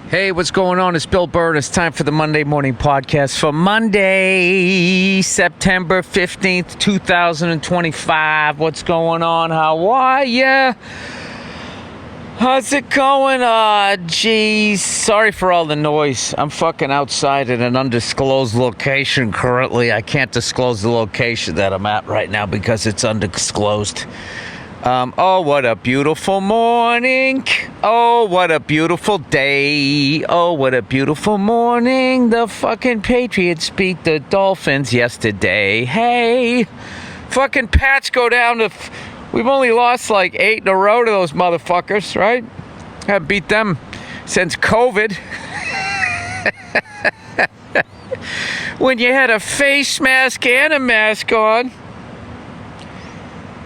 Hey, what's going on? It's Bill Burr. It's time for the Monday Morning Podcast for Monday, September 15th, 2025. What's going on? How are ya? How's it going? Geez. Sorry for all the noise. I'm fucking outside at an undisclosed location currently. I can't disclose the location that I'm at right now because it's undisclosed. Oh, what a beautiful morning. Oh, what a beautiful day. Oh, what a beautiful morning. The fucking Patriots beat the Dolphins yesterday. Hey, fucking Pats go down to... We've only lost like 8 in a row to those motherfuckers, right? Haven't beat them since COVID. When you had a face mask and a mask on.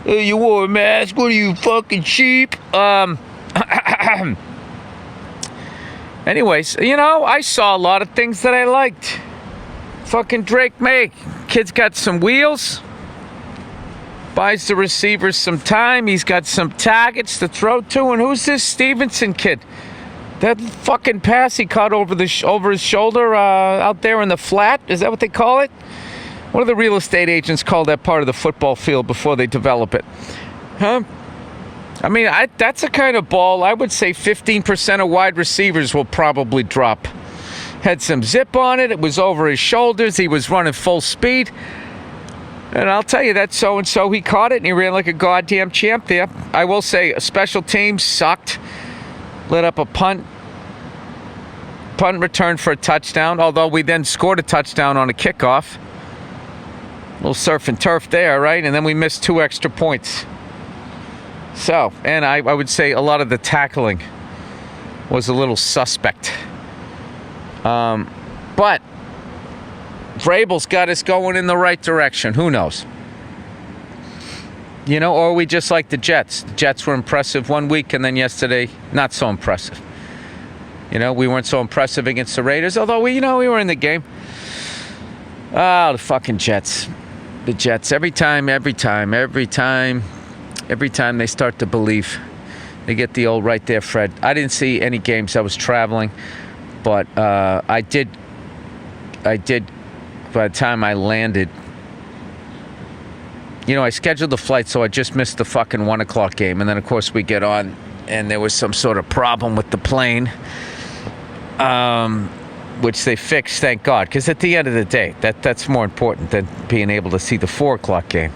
Hey, you wore a mask? What are you, fucking sheep? Anyways, I saw a lot of things that I liked. Fucking Drake May. Kid's got some wheels. Buys the receivers some time. He's got some targets to throw to. And who's this Stevenson kid? That fucking pass he caught over his shoulder out there in the flat? Is that what they call it? What do the real estate agents call that part of the football field before they develop it? Huh? I mean, that's a kind of ball I would say 15% of wide receivers will probably drop. Had some zip on it. It was over his shoulders. He was running full speed. And I'll tell you, that so-and-so, he caught it and he ran like a goddamn champ there. I will say, special teams sucked. Lit up a punt return for a touchdown, although we then scored a touchdown on a kickoff. A little surf and turf there, right? And then we missed 2 extra points. So, and I would say a lot of the tackling was a little suspect. But Vrabel's got us going in the right direction. Who knows? Or we just like the Jets. The Jets were impressive one week, and then yesterday, not so impressive. We weren't so impressive against the Raiders, although we were in the game. Oh, the fucking Jets. The Jets. Every time they start to believe, they get the old right there, Fred. I didn't see any games. I was traveling, but I did. By the time I landed, I scheduled the flight, so I just missed the fucking 1 o'clock game, and then of course we get on, and there was some sort of problem with the plane. Which they fixed, thank God, because at the end of the day, that's more important than being able to see the 4 o'clock game.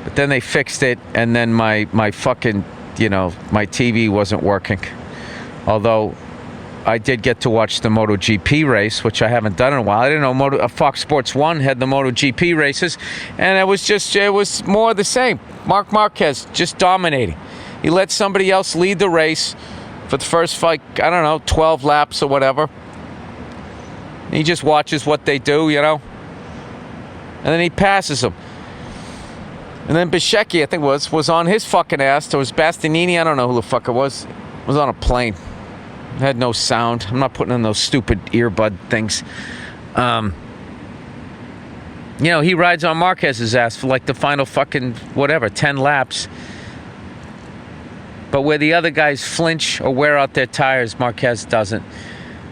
But then they fixed it, and then my fucking, my TV wasn't working. Although I did get to watch the MotoGP race, which I haven't done in a while. I didn't know Fox Sports 1 had the MotoGP races, and it was more of the same. Marc Marquez just dominating. He let somebody else lead the race for the first, 12 laps or whatever. He just watches what they do, and then he passes them. And then Bichecki, I think was on his fucking ass. There was Bastianini, I don't know who the fuck it was on a plane. It had no sound. I'm not putting in those stupid earbud things. He rides on Marquez's ass for like the final fucking 10 laps. But where the other guys flinch or wear out their tires, Marquez doesn't.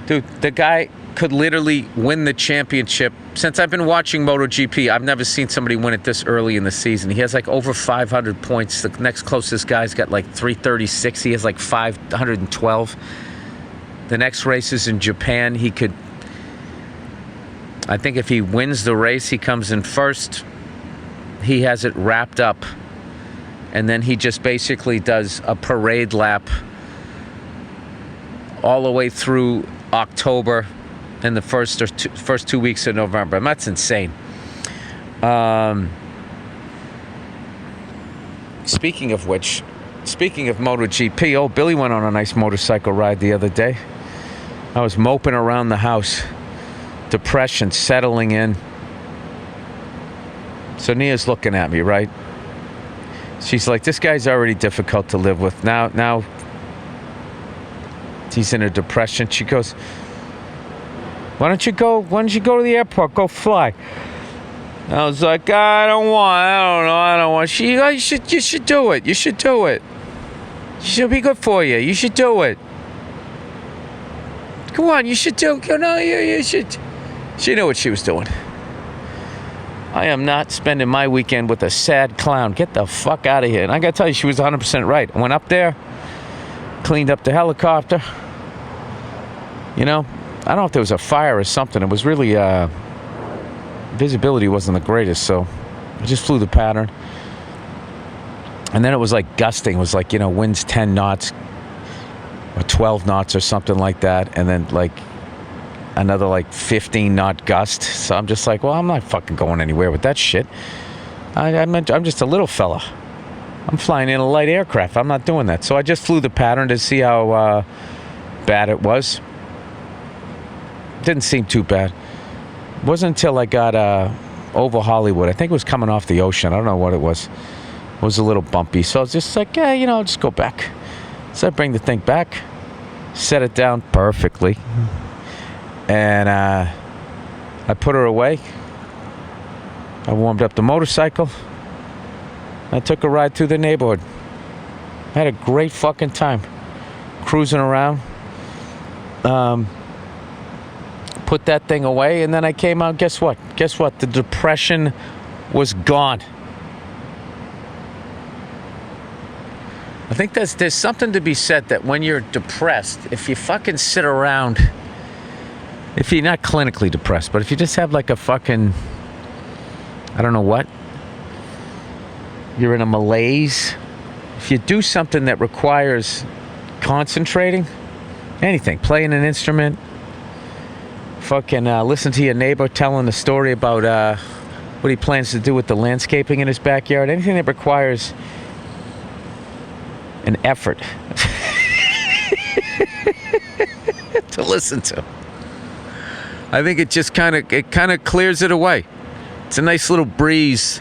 Dude, the guy could literally win the championship. Since I've been watching MotoGP, I've never seen somebody win it this early in the season. He has like over 500 points. The next closest guy's got like 336. He has like 512. The next race is in Japan. I think if he wins the race, he comes in first. He has it wrapped up. And then he just basically does a parade lap all the way through October and the first 2 weeks of November. And that's insane. Speaking of MotoGP, Billy went on a nice motorcycle ride the other day. I was moping around the house. Depression settling in. So Nia's looking at me, right? She's like, this guy's already difficult to live with. Now he's in a depression. She goes, why don't you go to the airport? Go fly. I was like, I don't want. You should do it. You should do it. It should be good for you. You should do it. Go on, you should do. No, you should. She knew what she was doing. I am not spending my weekend with a sad clown. Get the fuck out of here. And I got to tell you, she was 100% right. I went up there, cleaned up the helicopter. You know, I don't know if there was a fire or something. It was really, visibility wasn't the greatest, so I just flew the pattern. And then it was like gusting. It was like, winds 10 knots or 12 knots or something like that. And then like another like 15 knot gust. So I'm just like, well, I'm not fucking going anywhere with that shit. I'm just a little fella. I'm flying in a light aircraft. I'm not doing that. So I just flew the pattern to see how bad it was. Didn't seem too bad. It wasn't until I got over Hollywood. I think it was coming off the ocean. I don't know what it was. It was a little bumpy. So I was just like, I'll just go back. So I bring the thing back, set it down perfectly. And I put her away. I warmed up the motorcycle. I took a ride through the neighborhood. I had a great fucking time. Cruising around. Put that thing away, and then I came out. Guess what? The depression was gone. I think there's something to be said that when you're depressed, if you fucking sit around... If you're not clinically depressed, but if you just have like a fucking, I don't know what, you're in a malaise. If you do something that requires concentrating, anything, playing an instrument, fucking listen to your neighbor telling a story about what he plans to do with the landscaping in his backyard, anything that requires an effort to listen to. I think it just kind of clears it away. It's a nice little breeze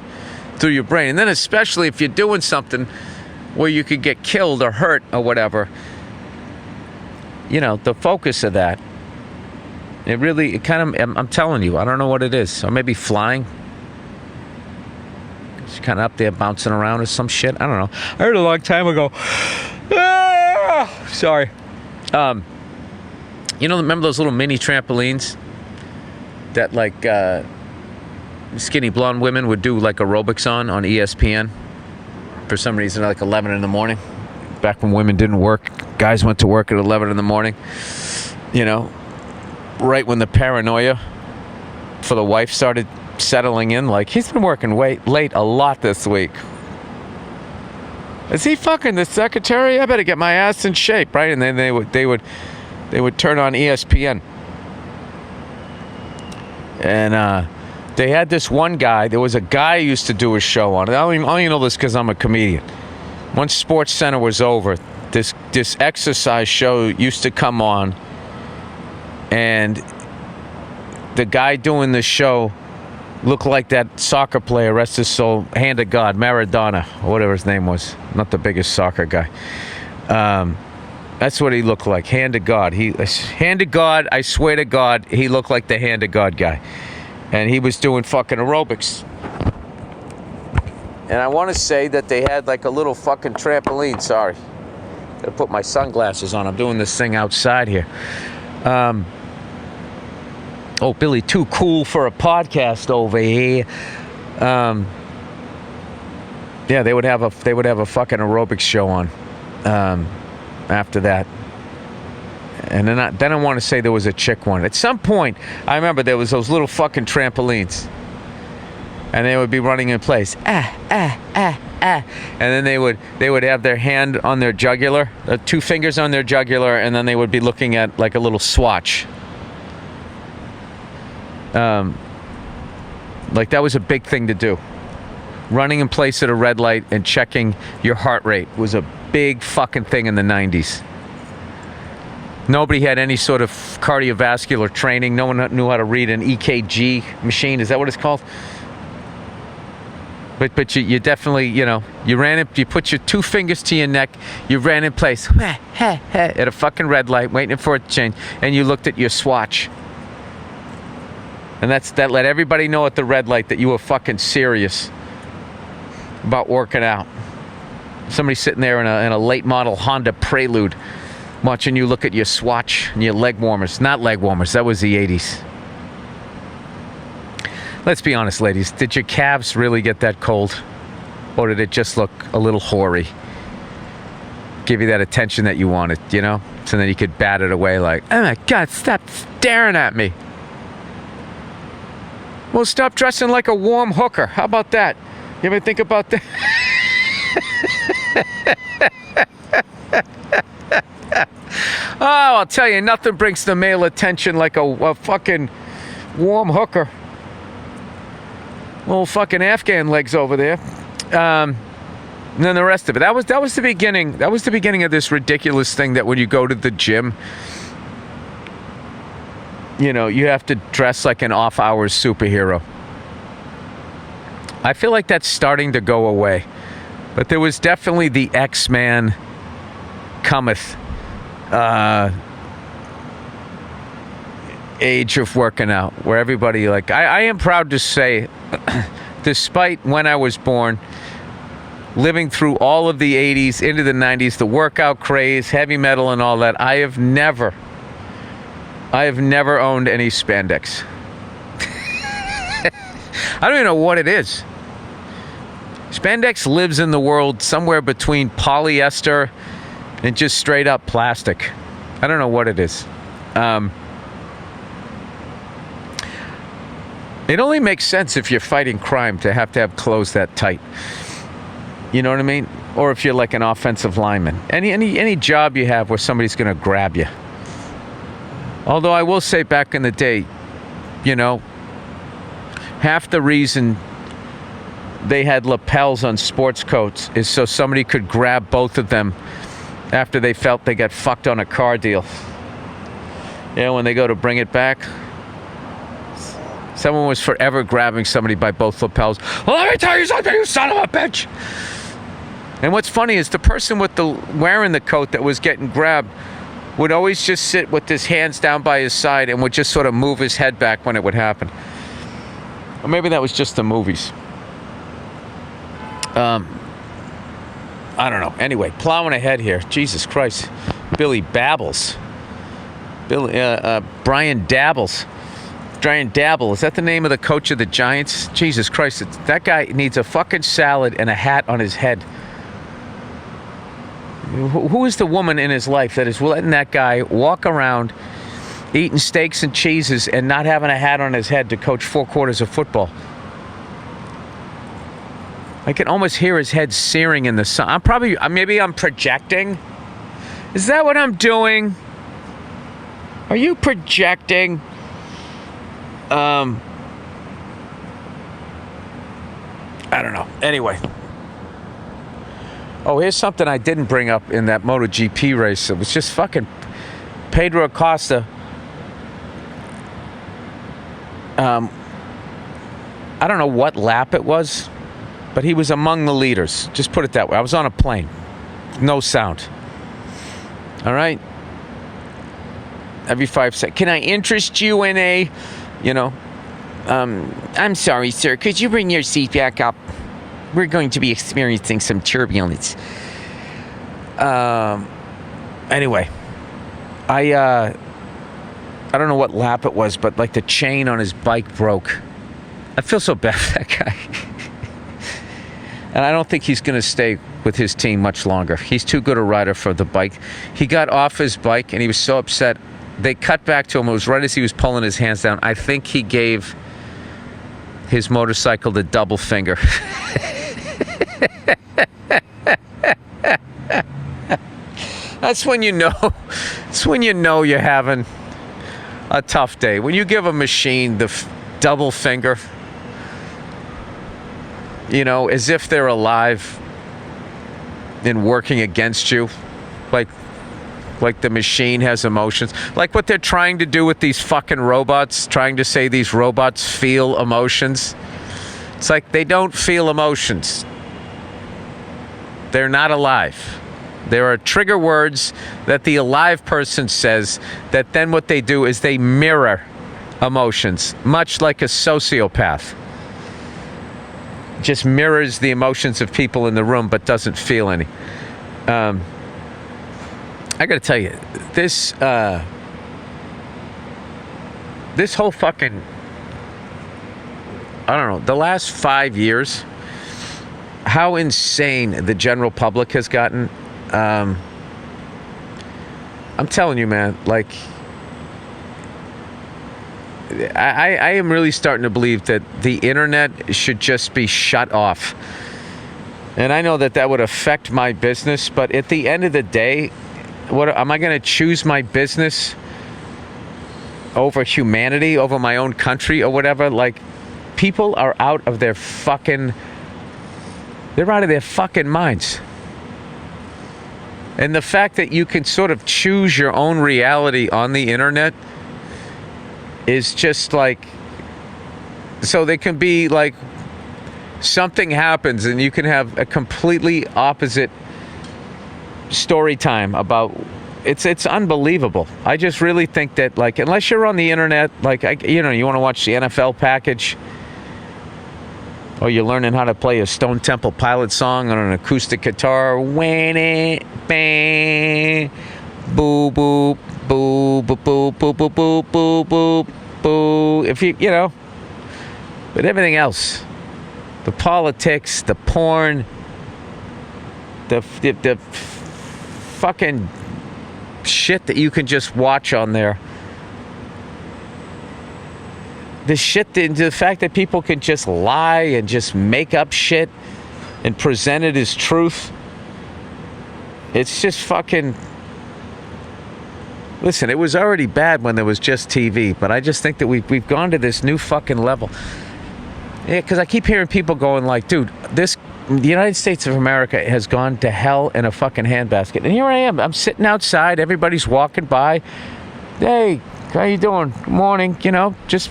through your brain. And then especially if you're doing something where you could get killed or hurt or whatever, the focus of that, I'm telling you, I don't know what it is. Or maybe flying. It's kind of up there bouncing around or some shit. I don't know. I heard a long time ago. Sorry. Remember those little mini trampolines? That like skinny blonde women would do like aerobics on ESPN for some reason, like 11 in the morning. Back when women didn't work, guys went to work at 11 in the morning. Right when the paranoia for the wife started settling in, like, he's been working late a lot this week. Is he fucking the secretary? I better get my ass in shape, right? And then they would turn on ESPN. And they had this one guy. There was a guy who used to do a show on it. I only know this because I'm a comedian. Once Sports Center was over, this exercise show used to come on. And the guy doing the show looked like that soccer player, rest his soul, hand of God, Maradona, or whatever his name was. Not the biggest soccer guy. That's what he looked like, hand of God. Hand of God, I swear to God, he looked like the hand of God guy. And he was doing fucking aerobics. And I want to say that they had like a little fucking trampoline. Sorry. Gotta put my sunglasses on. I'm doing this thing outside here. Billy, too cool for a podcast over here. Yeah, they would have a fucking aerobics show on. After that, and then I want to say there was a chick one. At some point, I remember there was those little fucking trampolines, and they would be running in place, and then they would have their hand on their jugular, 2 fingers on their jugular, and then they would be looking at like a little swatch. Like that was a big thing to do. Running in place at a red light and checking your heart rate was a big fucking thing in the 90s. Nobody had any sort of cardiovascular training. No one knew how to read an EKG machine. Is that what it's called? But you definitely, you ran it. You put your 2 fingers to your neck. You ran in place at a fucking red light, waiting for it to change, and you looked at your swatch. And that let everybody know at the red light that you were fucking serious about working out. Somebody sitting there in a late model Honda Prelude Watching you look at your Swatch and your leg warmers. Not leg warmers. That was the 80s. Let's be honest, ladies. Did your calves really get that cold? Or did it just look a little hoary? Give you that attention that you wanted, you know? So then you could bat it away like, oh my God, stop staring at me. Well, stop dressing like a warm hooker. How about that? You ever think about that? Oh, I'll tell you, nothing brings the male attention like a fucking warm hooker. Little fucking Afghan legs over there. And then the rest of it. That was the beginning. That was the beginning of this ridiculous thing that when you go to the gym, you know, you have to dress like an off-hours superhero. I feel like that's starting to go away. But there was definitely the X-Man cometh age of working out, where everybody, like, I am proud to say, despite when I was born, living through all of the 80s into the 90s, the workout craze, heavy metal and all that, I have never owned any spandex. I don't even know what it is. Spandex lives in the world somewhere between polyester and just straight up plastic. I don't know what it is. It only makes sense if you're fighting crime to have clothes that tight. You know what I mean? Or if you're like an offensive lineman. Any job you have where somebody's going to grab you. Although I will say back in the day, you know, half the reason they had lapels on sports coats is so somebody could grab both of them after they felt they got fucked on a car deal. You know, when they go to bring it back. Someone was forever grabbing somebody by both lapels. Well, let me tell you something, you son of a bitch. And what's funny is the person with wearing the coat that was getting grabbed would always just sit with his hands down by his side and would just sort of move his head back when it would happen. Or maybe that was just the movies. I don't know. Anyway, plowing ahead here. Jesus Christ. Billy Babbles. Brian Dabbles. Brian Dabble. Is that the name of the coach of the Giants? Jesus Christ. That guy needs a fucking salad and a hat on his head. Who is the woman in his life that is letting that guy walk around eating steaks and cheeses and not having a hat on his head to coach 4 quarters of football? I can almost hear his head searing in the sun. Maybe I'm projecting. Is that what I'm doing? Are you projecting? I don't know. Anyway. Oh, here's something I didn't bring up in that MotoGP race. It was just fucking Pedro Acosta. I don't know what lap it was, but he was among the leaders. Just put it that way. I was on a plane. No sound. All right? Every 5 seconds. Can I interest you in a, I'm sorry, sir. Could you bring your seat back up? We're going to be experiencing some turbulence. Anyway, I don't know what lap it was, but like the chain on his bike broke. I feel so bad for that guy. And I don't think he's going to stay with his team much longer. He's too good a rider for the bike. He got off his bike and he was so upset. They cut back to him. It was right as he was pulling his hands down. I think he gave his motorcycle the double finger. That's when you know. That's when you know you're having a tough day. When you give a machine the double finger, as if they're alive and working against you, like the machine has emotions, like what they're trying to do with these fucking robots, trying to say these robots feel emotions. It's like they don't feel emotions. They're not alive. There are trigger words that the alive person says that then what they do is they mirror emotions, much like a sociopath. Just mirrors the emotions of people in the room but doesn't feel any. I got to tell you, this this whole fucking, I don't know, the last 5 years, how insane the general public has gotten. I'm telling you, man, like, I am really starting to believe that the internet should just be shut off. And I know that would affect my business, but at the end of the day, what am I going to choose my business over humanity, over my own country or whatever? Like, people are out of their fucking minds. And the fact that you can sort of choose your own reality on the internet is just like, so they can be like, something happens and you can have a completely opposite story time about, it's unbelievable. I just really think that, like, unless you're on the internet, like, you want to watch the NFL package, or you're learning how to play a Stone Temple Pilot song on an acoustic guitar, when it bang, boo boo boo boo boo boo boo boo boo boo boo. If you know, but everything else, the politics, the porn, the fucking shit that you can just watch on there. The fact that people can just lie and just make up shit and present it as truth. It's just fucking... Listen, it was already bad when there was just TV, but I just think that we've gone to this new fucking level. Yeah, because I keep hearing people going like, dude, the United States of America has gone to hell in a fucking handbasket. And here I am. I'm sitting outside. Everybody's walking by. Hey, how you doing? Good morning. You know, just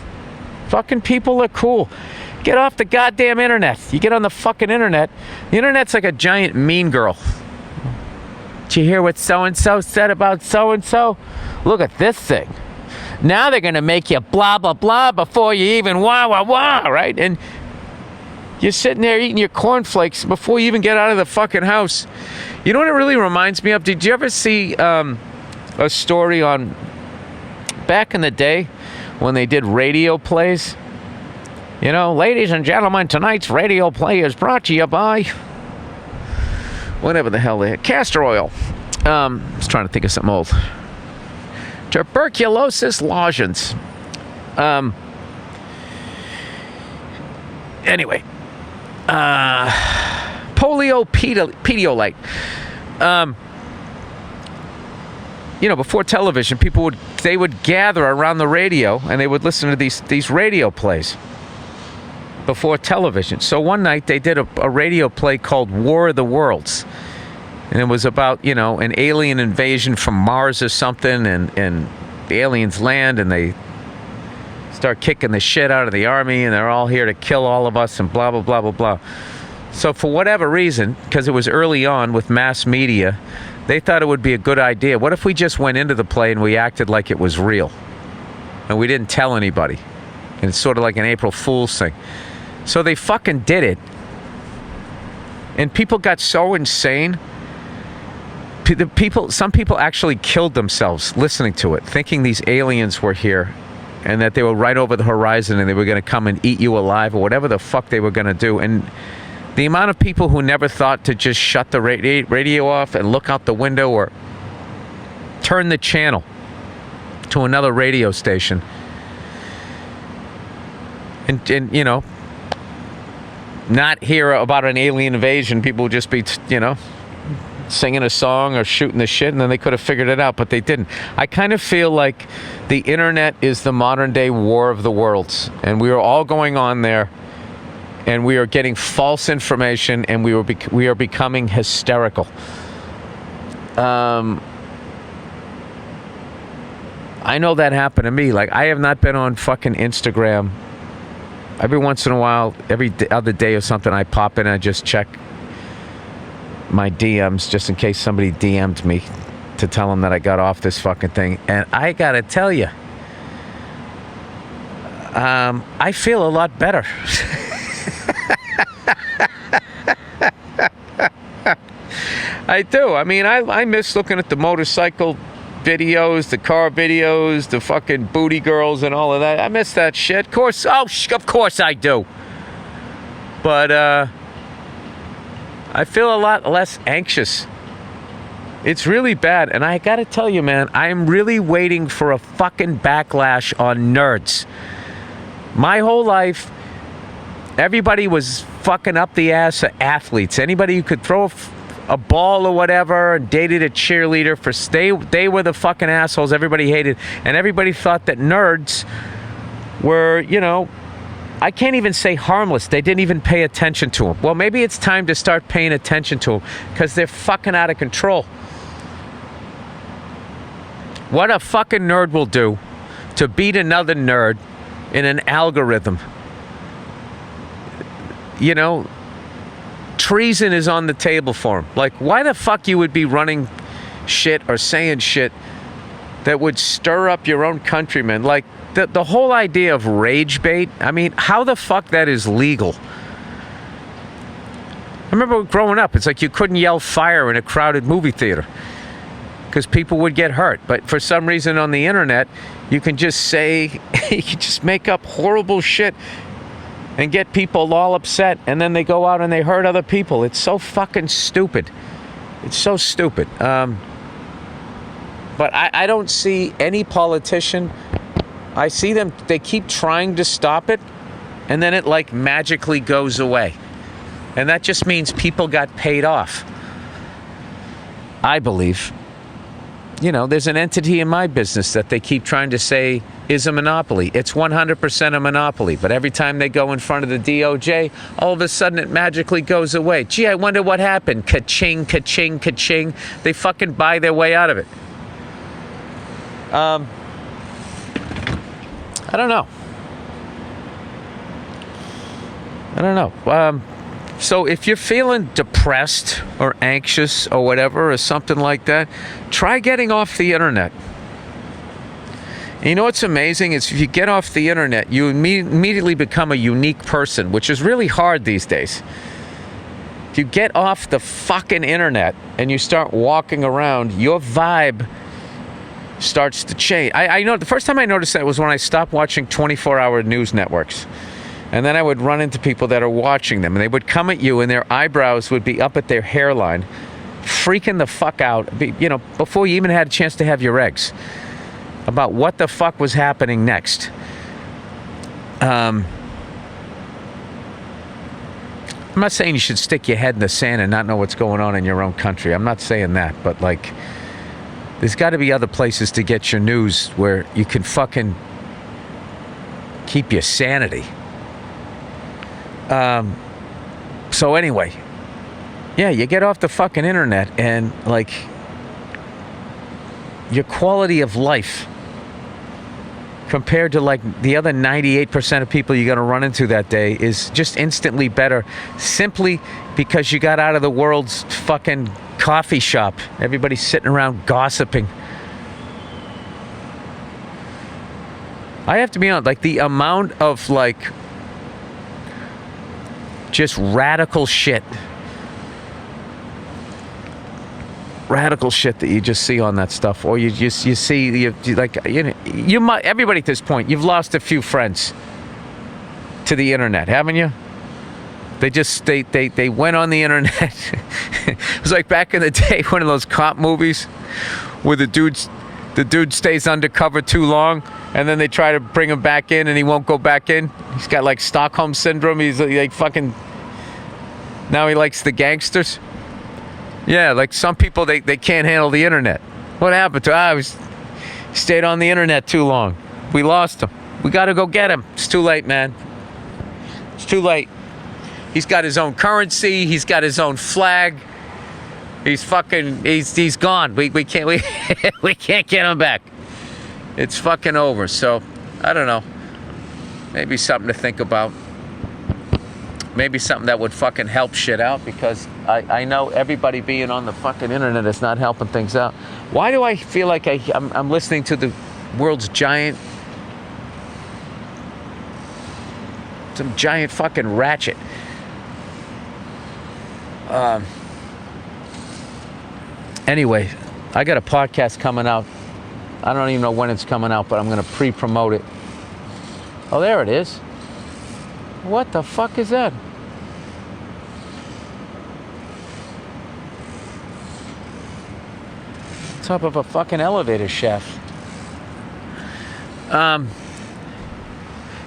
fucking people are cool. Get off the goddamn internet. You get on the fucking internet. The internet's like a giant mean girl. Did you hear what so-and-so said about so-and-so? Look at this thing. Now they're going to make you blah, blah, blah before you even wah, wah, wah, right? And you're sitting there eating your cornflakes before you even get out of the fucking house. You know what it really reminds me of? Did you ever see a story on back in the day when they did radio plays? You know, ladies and gentlemen, tonight's radio play is brought to you by whatever the hell they had. Castor oil. I was trying to think of something old. Tuberculosis lozenges. Anyway. Polio Pedialyte. You know, before television, people would gather around the radio and they would listen to these radio plays before television. So one night they did a radio play called War of the Worlds. And it was about, you know, an alien invasion from Mars or something, and the aliens land and they start kicking the shit out of the army and they're all here to kill all of us and blah, blah, blah, blah, blah. So for whatever reason, because it was early on with mass media, they thought it would be a good idea. What if we just went into the play and we acted like it was real? And we didn't tell anybody. And it's sort of like an April Fool's thing. So they fucking did it. And people got so insane. Some people actually killed themselves listening to it, thinking these aliens were here and that they were right over the horizon and they were going to come and eat you alive or whatever the fuck they were going to do. And the amount of people who never thought to just shut the radio off and look out the window or turn the channel to another radio station and you know, not hear about an alien invasion. People would just be, you know, singing a song or shooting the shit, and then they could have figured it out, but they didn't. I kind of feel like the internet is the modern day War of the Worlds, and we are all going on there, and we are getting false information, and we are becoming hysterical. I know that happened to me. Like, I have not been on fucking Instagram. Every once in a while, every other day or something, I pop in and I just check my DMs just in case somebody DM'd me to tell them that I got off this fucking thing. And I gotta tell you, I feel a lot better. I do. I mean, I miss looking at the motorcycle videos, the car videos, the fucking booty girls and all of that. I miss that shit. Of course I do. But I feel a lot less anxious. It's really bad. And I gotta tell you, man, I'm really waiting for a fucking backlash on nerds. My whole life, everybody was fucking up the ass of athletes. Anybody who could throw a ball or whatever and dated a cheerleader, they were the fucking assholes everybody hated. And everybody thought that nerds were, you know, I can't even say harmless. They didn't even pay attention to them. Well, maybe it's time to start paying attention to them because they're fucking out of control. What a fucking nerd will do to beat another nerd in an algorithm. You know, treason is on the table for him. Like, why the fuck you would be running shit or saying shit that would stir up your own countrymen? Like, the whole idea of rage bait, I mean, how the fuck that is legal? I remember growing up, it's like you couldn't yell fire in a crowded movie theater because people would get hurt. But for some reason on the internet, you can just say, you can just make up horrible shit and get people all upset, and then they go out and they hurt other people. It's so fucking stupid. It's so stupid. But I don't see any politician. I see them, they keep trying to stop it, and then it like magically goes away. And that just means people got paid off. I believe. You know, there's an entity in my business that they keep trying to say is a monopoly. It's 100% a monopoly. But every time they go in front of the DOJ, all of a sudden it magically goes away. Gee, I wonder what happened. Ka-ching, ka-ching, ka-ching. They fucking buy their way out of it. I don't know. So if you're feeling depressed or anxious or whatever or something like that, try getting off the internet. And you know what's amazing is if you get off the internet, you immediately become a unique person, which is really hard these days. If you get off the fucking internet and you start walking around, your vibe starts to change. I know the first time I noticed that was when I stopped watching 24-hour news networks. And then I would run into people that are watching them, and they would come at you and their eyebrows would be up at their hairline, freaking the fuck out, you know, before you even had a chance to have your eggs, about what the fuck was happening next. I'm not saying you should stick your head in the sand and not know what's going on in your own country. I'm not saying that, but like, there's got to be other places to get your news where you can fucking keep your sanity. So anyway, yeah, you get off the fucking internet and like your quality of life compared to like the other 98% of people you're going to run into that day is just instantly better, simply because you got out of the world's fucking coffee shop. Everybody's sitting around gossiping. I have to be honest, like the amount of like just radical shit that you just see on that stuff, or you see like, you know, you might, everybody at this point, you've lost a few friends to the internet, haven't you? They just they went on the internet. It was like back in the day, one of those cop movies where the dude stays undercover too long, and then they try to bring him back in, and he won't go back in. He's got like Stockholm syndrome. He's like fucking. Now he likes the gangsters. Yeah, like some people they can't handle the internet. What happened to? He stayed on the internet too long. We lost him. We got to go get him. It's too late, man. It's too late. He's got his own currency. He's got his own flag. He's gone. We can't we can't get him back. It's fucking over. So I don't know. Maybe something to think about. Maybe something that would fucking help shit out, because I know everybody being on the fucking internet is not helping things out. Why do I feel like I'm listening to the world's some giant fucking ratchet? Anyway, I got a podcast coming out I don't even know when it's coming out, but I'm going to pre-promote it. Oh, there it is. What the fuck is that? Top of a fucking elevator shaft.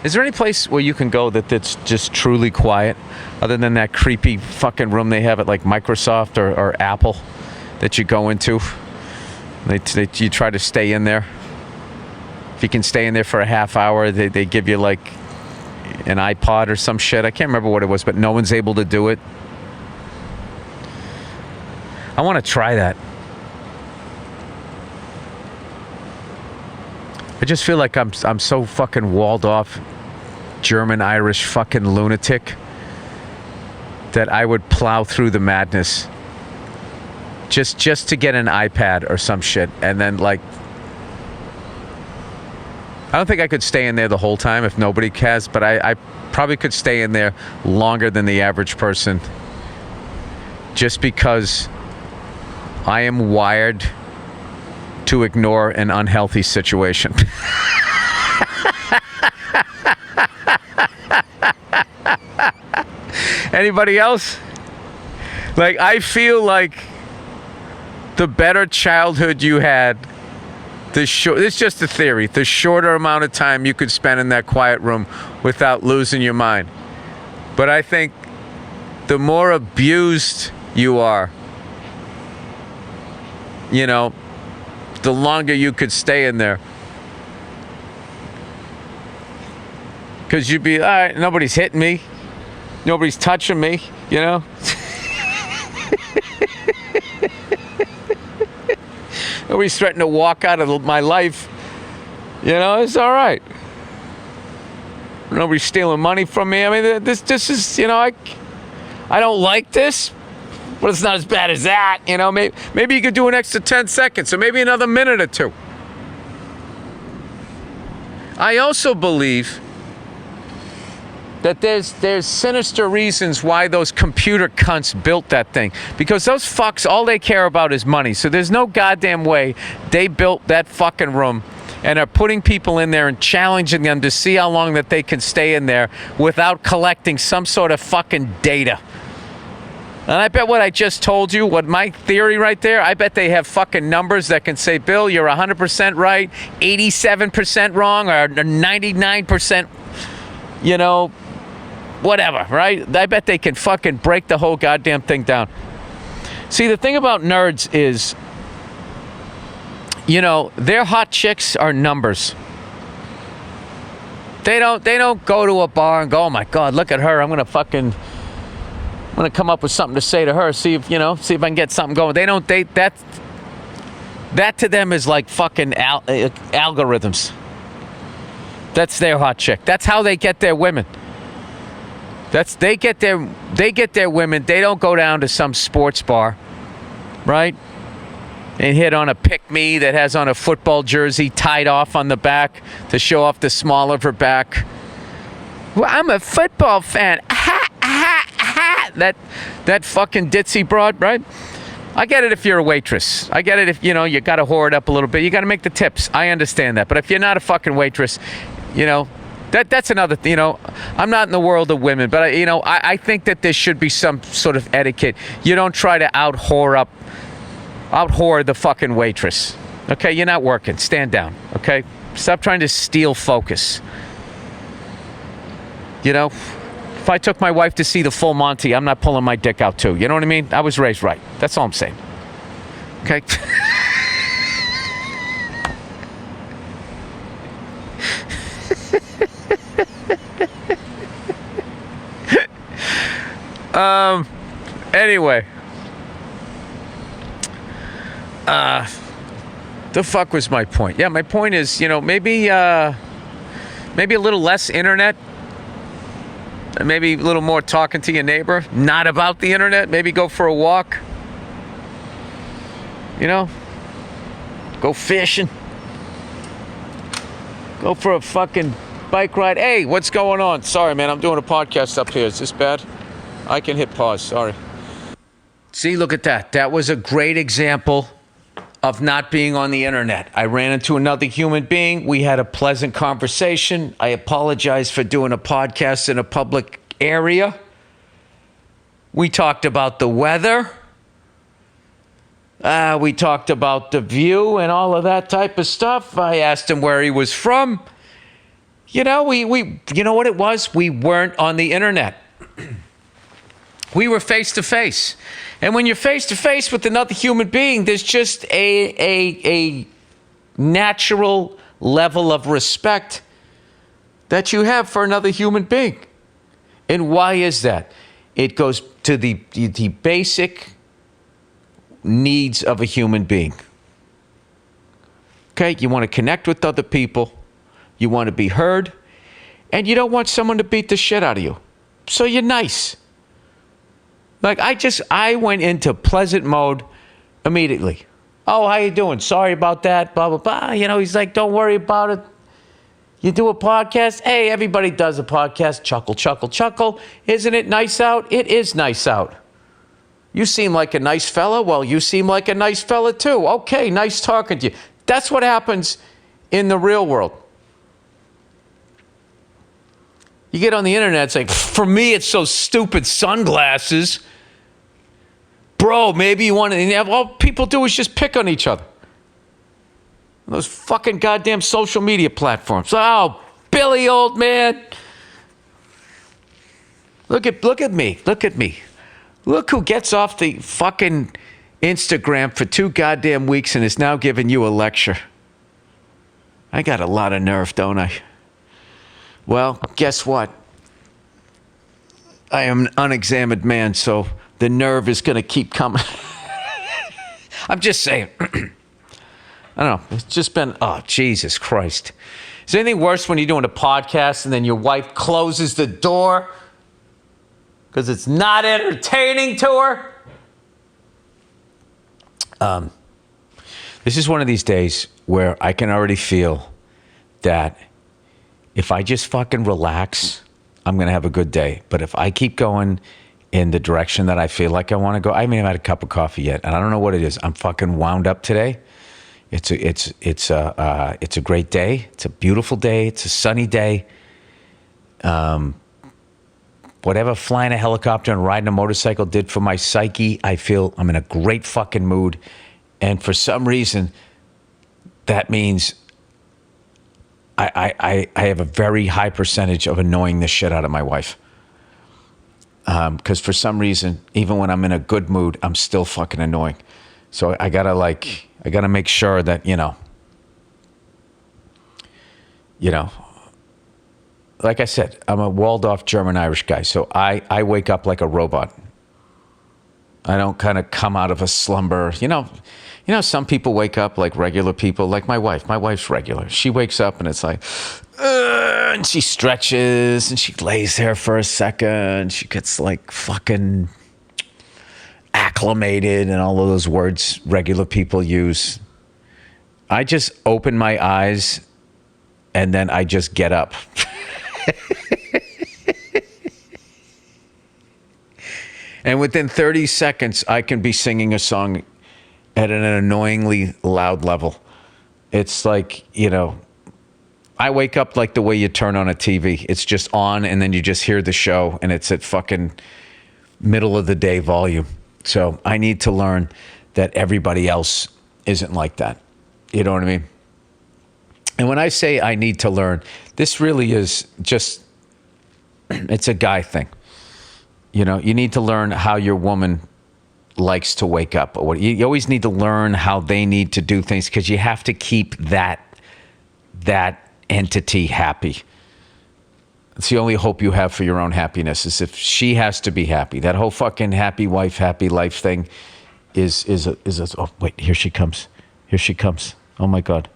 Is there any place where you can go that's just truly quiet, other than that creepy fucking room they have at like Microsoft or Apple that you go into? You try to stay in there. If you can stay in there for a half hour, they give you like an iPod or some shit. I can't remember what it was, but no one's able to do it. I want to try that. I just feel like I'm so fucking walled off, German Irish fucking lunatic, that I would plow through the madness just to get an iPad or some shit, and then like, I don't think I could stay in there the whole time if nobody has, but I probably could stay in there longer than the average person, just because I am wired to ignore an unhealthy situation. Anybody else? Like, I feel like the better childhood you had, it's just a theory, the shorter amount of time you could spend in that quiet room without losing your mind. But I think the more abused you are, you know, the longer you could stay in there. Because you'd be, all right, nobody's hitting me. Nobody's touching me, you know? Nobody's threatening to walk out of my life. You know, it's all right. Nobody's stealing money from me. I mean, this is, you know, I don't like this, but it's not as bad as that. You know, maybe you could do an extra 10 seconds or maybe another minute or two. I also believe that there's sinister reasons why those computer cunts built that thing. Because those fucks, all they care about is money. So there's no goddamn way they built that fucking room and are putting people in there and challenging them to see how long that they can stay in there without collecting some sort of fucking data. And I bet what I just told you, what my theory right there, I bet they have fucking numbers that can say, Bill, you're 100% right, 87% wrong, or 99%, you know, whatever, right? I bet they can fucking break the whole goddamn thing down. See, the thing about nerds is, you know, their hot chicks are numbers. They don't go to a bar and go, oh my God, look at her, I'm gonna come up with something to say to her, see if I can get something going. They don't date that. That to them is like fucking algorithms. That's their hot chick. That's how they get their women. They get their women. They don't go down to some sports bar, right? And hit on a pick-me that has on a football jersey tied off on the back to show off the small of her back. Well, I'm a football fan. That fucking ditzy broad, right? I get it if you're a waitress. I get it if, you know, you got to whore it up a little bit. You got to make the tips. I understand that. But if you're not a fucking waitress, you know, that's another, you know, I'm not in the world of women, but, I think that there should be some sort of etiquette. You don't try to out-whore the fucking waitress. Okay? You're not working. Stand down. Okay? Stop trying to steal focus. You know? If I took my wife to see the full Monty, I'm not pulling my dick out too. You know what I mean? I was raised right. That's all I'm saying. Okay? Anyway. The fuck was my point? Yeah, my point is, you know, maybe a little less internet. Maybe a little more talking to your neighbor, not about the internet. Maybe go for a walk. You know? Go fishing. Go for a fucking bike ride. Hey, what's going on? Sorry, man, I'm doing a podcast up here. Is this bad? I can hit pause. Sorry. See, look at that. That was a great example of not being on the internet. I ran into another human being. We had a pleasant conversation. I apologize for doing a podcast in a public area. We talked about the weather. We talked about the view and all of that type of stuff. I asked him where he was from. You know, you know what it was? We weren't on the internet. We were face to face. And when you're face to face with another human being, there's just a natural level of respect that you have for another human being. And why is that? It goes to the basic needs of a human being. Okay, you want to connect with other people, you want to be heard, and you don't want someone to beat the shit out of you. So you're nice. Like I went into pleasant mode immediately. Oh, how you doing? Sorry about that, blah, blah, blah. You know, he's like, don't worry about it. You do a podcast? Hey, everybody does a podcast. Chuckle, chuckle, chuckle. Isn't it nice out? It is nice out. You seem like a nice fella. Well, you seem like a nice fella too. Okay, nice talking to you. That's what happens in the real world. You get on the internet, it's like, for me, it's so stupid. Sunglasses. Bro, maybe you want to, all people do is just pick on each other. Those fucking goddamn social media platforms. Oh, Billy, old man. Look at me. Look who gets off the fucking Instagram for 2 goddamn weeks and is now giving you a lecture. I got a lot of nerve, don't I? Well, guess what? I am an unexamined man, so the nerve is going to keep coming. I'm just saying. I don't know. It's just been, oh, Jesus Christ. Is there anything worse when you're doing a podcast and then your wife closes the door because it's not entertaining to her? This is one of these days where I can already feel that if I just fucking relax, I'm going to have a good day. But if I keep going in the direction that I feel like I want to go, I haven't even had a cup of coffee yet, and I don't know what it is. I'm fucking wound up today. It's a great day. It's a beautiful day. It's a sunny day. Whatever flying a helicopter and riding a motorcycle did for my psyche, I feel I'm in a great fucking mood. And for some reason, that means I have a very high percentage of annoying the shit out of my wife. Because for some reason, even when I'm in a good mood, I'm still fucking annoying. So I gotta make sure that, you know, like I said, I'm a walled-off German-Irish guy, so I wake up like a robot. I don't kind of come out of a slumber. You know, some people wake up like regular people, like my wife. My wife's regular. She wakes up and it's like, and she stretches and she lays there for a second. She gets like fucking acclimated and all of those words regular people use. I just open my eyes and then I just get up. And within 30 seconds, I can be singing a song at an annoyingly loud level. It's like, I wake up like the way you turn on a TV. It's just on, and then you just hear the show, and it's at fucking middle of the day volume. So I need to learn that everybody else isn't like that. You know what I mean? And when I say I need to learn, this really is just, it's a guy thing. You need to learn how your woman likes to wake up. You always need to learn how they need to do things because you have to keep that entity happy. It's the only hope you have for your own happiness is if she has to be happy. That whole fucking happy wife, happy life thing is oh, wait, here she comes. Here she comes. Oh my God.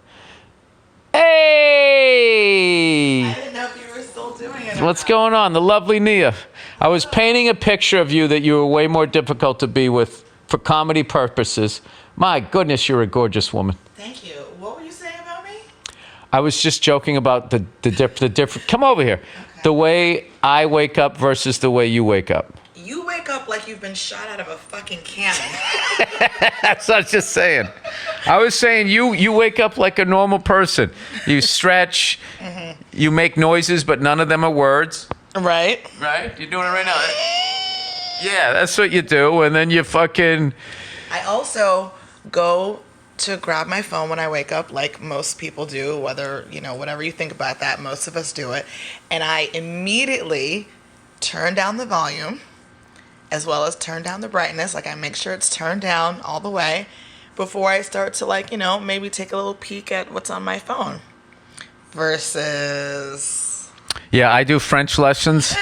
Hey! I didn't know if you were still doing it. What's going on? The lovely Nia. I was painting a picture of you that you were way more difficult to be with for comedy purposes. My goodness, you're a gorgeous woman. Thank you. What were you saying about me? I was just joking about the different. Come over here. Okay. The way I wake up versus the way you wake up. You wake up like you've been shot out of a fucking cannon. That's what I was just saying. I was saying you wake up like a normal person. You stretch, you make noises, but none of them are words. Right? Right? You're doing it right now. Yeah, that's what you do. And then you fucking... I also go to grab my phone when I wake up, like most people do, whether, whatever you think about that, most of us do it. And I immediately turn down the volume as well as turn down the brightness. Like I make sure it's turned down all the way before I start to maybe take a little peek at what's on my phone. Versus... Yeah, I do French lessons.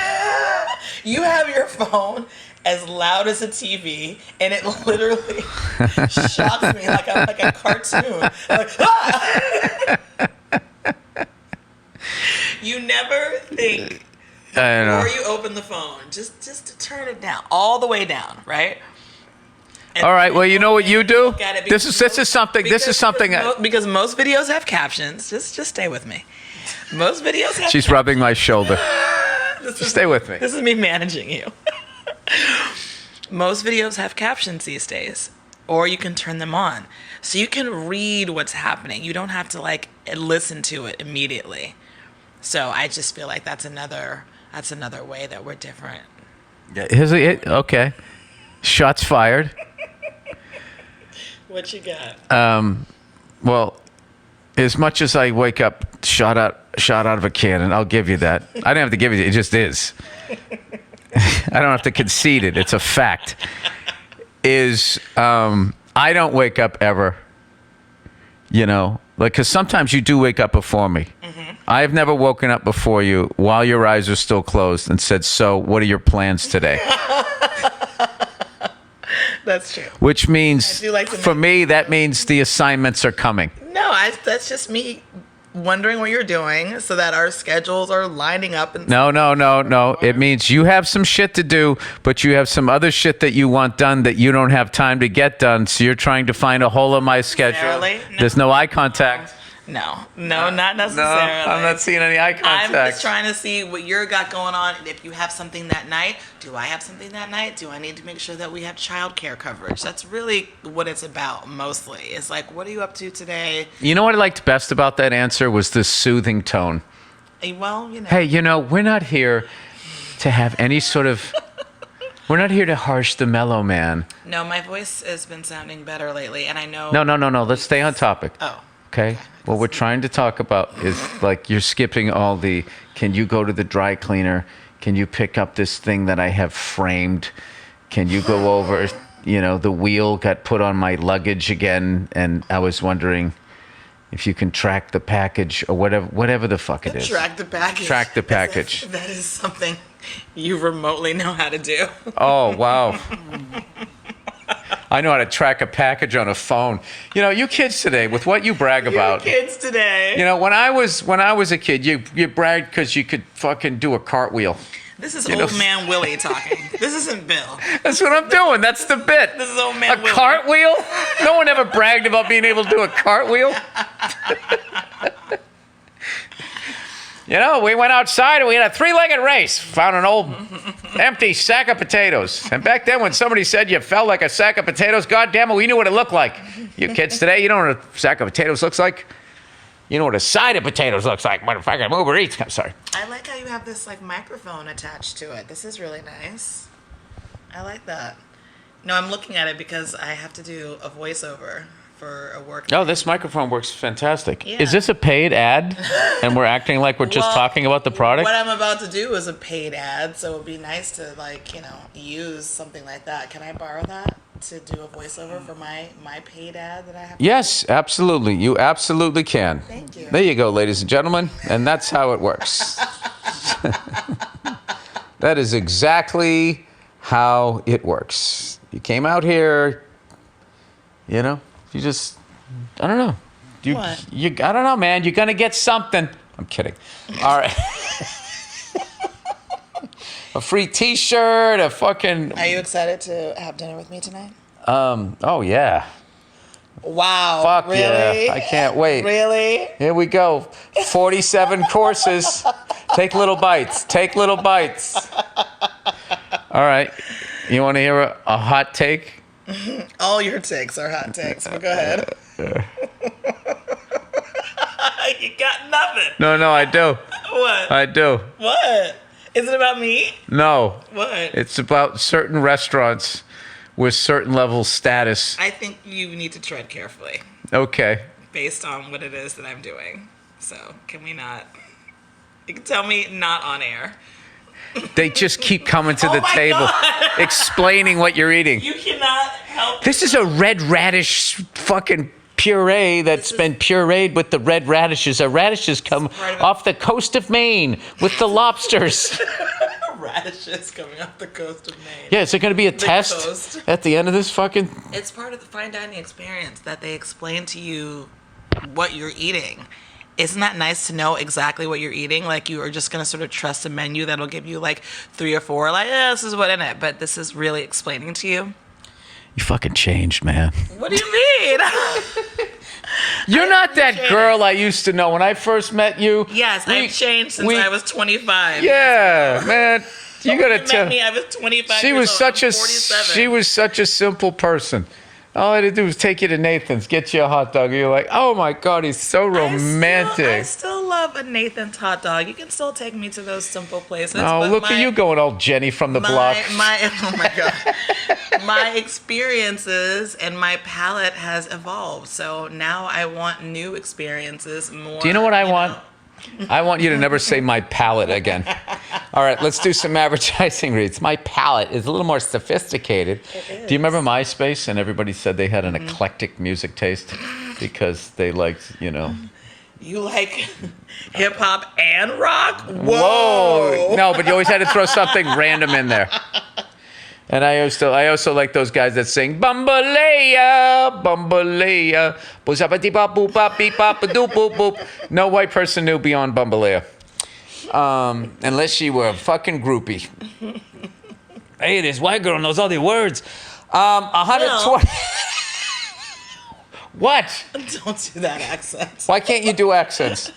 You have your phone as loud as a TV, and it literally shocks me like a cartoon. Like, ah! You never think before you open the phone, just to turn it down, all the way down, right? And all right. Well, you know what you do? This is something. Because most videos have captions. Just stay with me. Most videos have. She's rubbing my shoulder. Stay with me. This is me managing you. Most videos have captions these days, or you can turn them on, so you can read what's happening. You don't have to listen to it immediately. So I just feel like that's another way that we're different. Yeah, okay. Shots fired. What you got? Well, as much as I wake up shot out of a cannon, I'll give you that. I don't have to give you it. It just is. I don't have to concede it. It's a fact. I don't wake up ever. Because sometimes you do wake up before me. Mm-hmm. I've never woken up before you while your eyes are still closed and said, "So, what are your plans today?" That's true. Which means, for me, that means the assignments are coming. No, that's just me wondering what you're doing so that our schedules are lining up. And No. It means you have some shit to do, but you have some other shit that you want done that you don't have time to get done. So you're trying to find a hole in my schedule. No. There's no eye contact. No, not necessarily. No, I'm not seeing any eye contact. I'm just trying to see what you got going on. And if you have something that night, do I have something that night? Do I need to make sure that we have childcare coverage? That's really what it's about mostly. It's like, what are you up to today? You know what I liked best about that answer was the soothing tone. Well, Hey, we're not here to have any sort of... We're not here to harsh the mellow man. No, my voice has been sounding better lately, and I know... No. Let's stay on topic. Oh. Okay. What we're trying to talk about is you're skipping all the, can you go to the dry cleaner? Can you pick up this thing that I have framed? Can you go over, the wheel got put on my luggage again, and I was wondering if you can track the package or whatever the fuck it is. Track the package. Track the package. That is something you remotely know how to do. Oh, wow. I know how to track a package on a phone. You kids today, with what you brag about. You kids today. When I was a kid, you bragged because you could fucking do a cartwheel. This is old man Willie talking. This isn't Bill. That's what I'm doing. That's the bit. This is old man Willie. A cartwheel? No one ever bragged about being able to do a cartwheel. We went outside and we had a 3-legged race. Found an old empty sack of potatoes. And back then when somebody said you felt like a sack of potatoes, goddamn it, we knew what it looked like. You kids today, you don't know what a sack of potatoes looks like. You know what a side of potatoes looks like. Motherfucker, Uber Eats. I'm sorry. I like how you have this microphone attached to it. This is really nice. I like that. No, I'm looking at it because I have to do a voiceover for a work. Oh, this microphone works fantastic. Yeah. Is this a paid ad? And we're acting like we're just talking about the product? What I'm about to do is a paid ad, so it would be nice to use something like that. Can I borrow that to do a voiceover for my paid ad that I have? Yes, absolutely. You absolutely can. Thank you. There you go, ladies and gentlemen. And that's how it works. That is exactly how it works. You came out here, you just, I don't know. What? I don't know, man. You're going to get something. I'm kidding. All right. A free T-shirt, a fucking... Are you excited to have dinner with me tonight? Oh, yeah. Wow. Fuck really? yeah. I can't wait. Really? Here we go. 47 courses. Take little bites. All right. You want to hear a hot take? All your takes are hot takes, but go ahead. You got nothing. No, I do. What? I do. What? Is it about me? No. What? It's about certain restaurants with certain level status. I think you need to tread carefully Okay. based on what it is that I'm doing. So, can we not? You can tell me not on air. They just keep coming to the my table, God. explaining what you're eating. You cannot help. This is a red radish fucking puree that's been pureed with the red radishes. The radishes come off the coast of Maine with the lobsters. Radishes coming off the coast of Maine. Yeah, is there going to be a test coast. at the end of this fucking... It's part of the fine dining experience that they explain to you what you're eating. Isn't that nice to know exactly what you're eating? Like, you are just going to sort of trust a menu that'll give you like 3 or 4, like, yeah, this is what in it. But this is really explaining to you. You fucking changed, man. What do you mean? You're not that girl I used to know when I first met you. Yes, I've changed since I was 25. Yeah, man. You gotta tell me I was 25. She years was old. such I'm a 47. she was such a simple person. All I had to do was take you to Nathan's, get you a hot dog. You're like, oh my God, he's so romantic. I still love a Nathan's hot dog. You can still take me to those simple places. Oh, but look at you going all Jenny from the block. Oh my God. My experiences and my palate has evolved. So now I want new experiences more. Do you know what I want? I want you to never say my palate again. All right, let's do some advertising reads. My palate is a little more sophisticated. Do you remember MySpace? And everybody said they had an eclectic music taste because they liked, you know. You like hip hop and rock? Whoa! No, but you always had to throw something random in there. And I also like those guys that sing Bambalea, Bambalea, boop bop boop bop beep bop doop boop boop. No white person knew beyond Bambalea, unless you were a fucking groupie. Hey, this white girl knows all the words. 120. What? Don't do that accent. Why can't you do accents?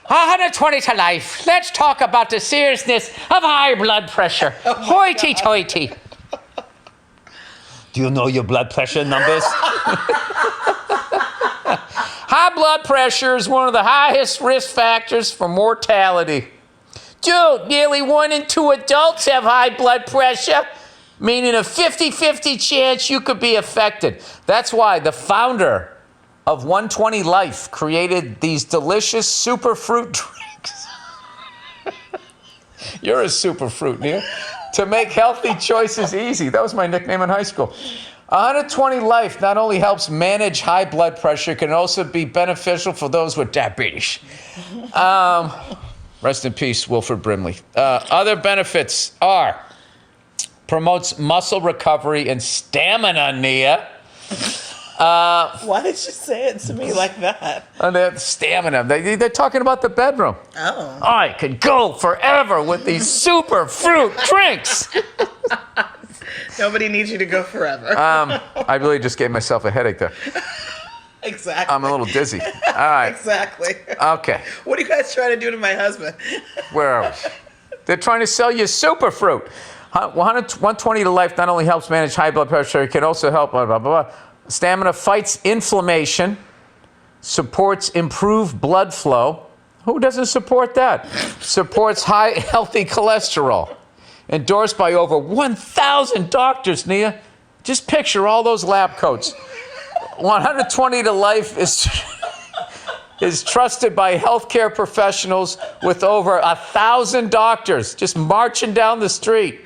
120 to life. Let's talk about the seriousness of high blood pressure. Hoity-toity. Do you know your blood pressure numbers? High blood pressure is one of the highest risk factors for mortality. Dude, nearly 1 in 2 adults have high blood pressure, meaning a 50-50 chance you could be affected. That's why the founder of 120 Life created these delicious superfruit drinks. You're a superfruit, Neil. To make healthy choices easy. That was my nickname in high school. 120 Life not only helps manage high blood pressure, it can also be beneficial for those with diabetes. Rest in peace, Wilford Brimley. Other benefits are promotes muscle recovery and stamina, Nia. Why did you say it to me like that? And they have stamina. They're talking about the bedroom. Oh. I could go forever with these super fruit drinks. Nobody needs you to go forever. I really just gave myself a headache there. Exactly. I'm a little dizzy. All right. Exactly. Okay. What are you guys trying to do to my husband? Where are we? They're trying to sell you super fruit. 120 to life not only helps manage high blood pressure, it can also help blah, blah, blah, blah. Stamina fights inflammation, supports improved blood flow. Who doesn't support that? Supports high healthy cholesterol. Endorsed by over 1,000 doctors, Nia. Just picture all those lab coats. 120 to life is trusted by healthcare professionals with over 1,000 doctors just marching down the street.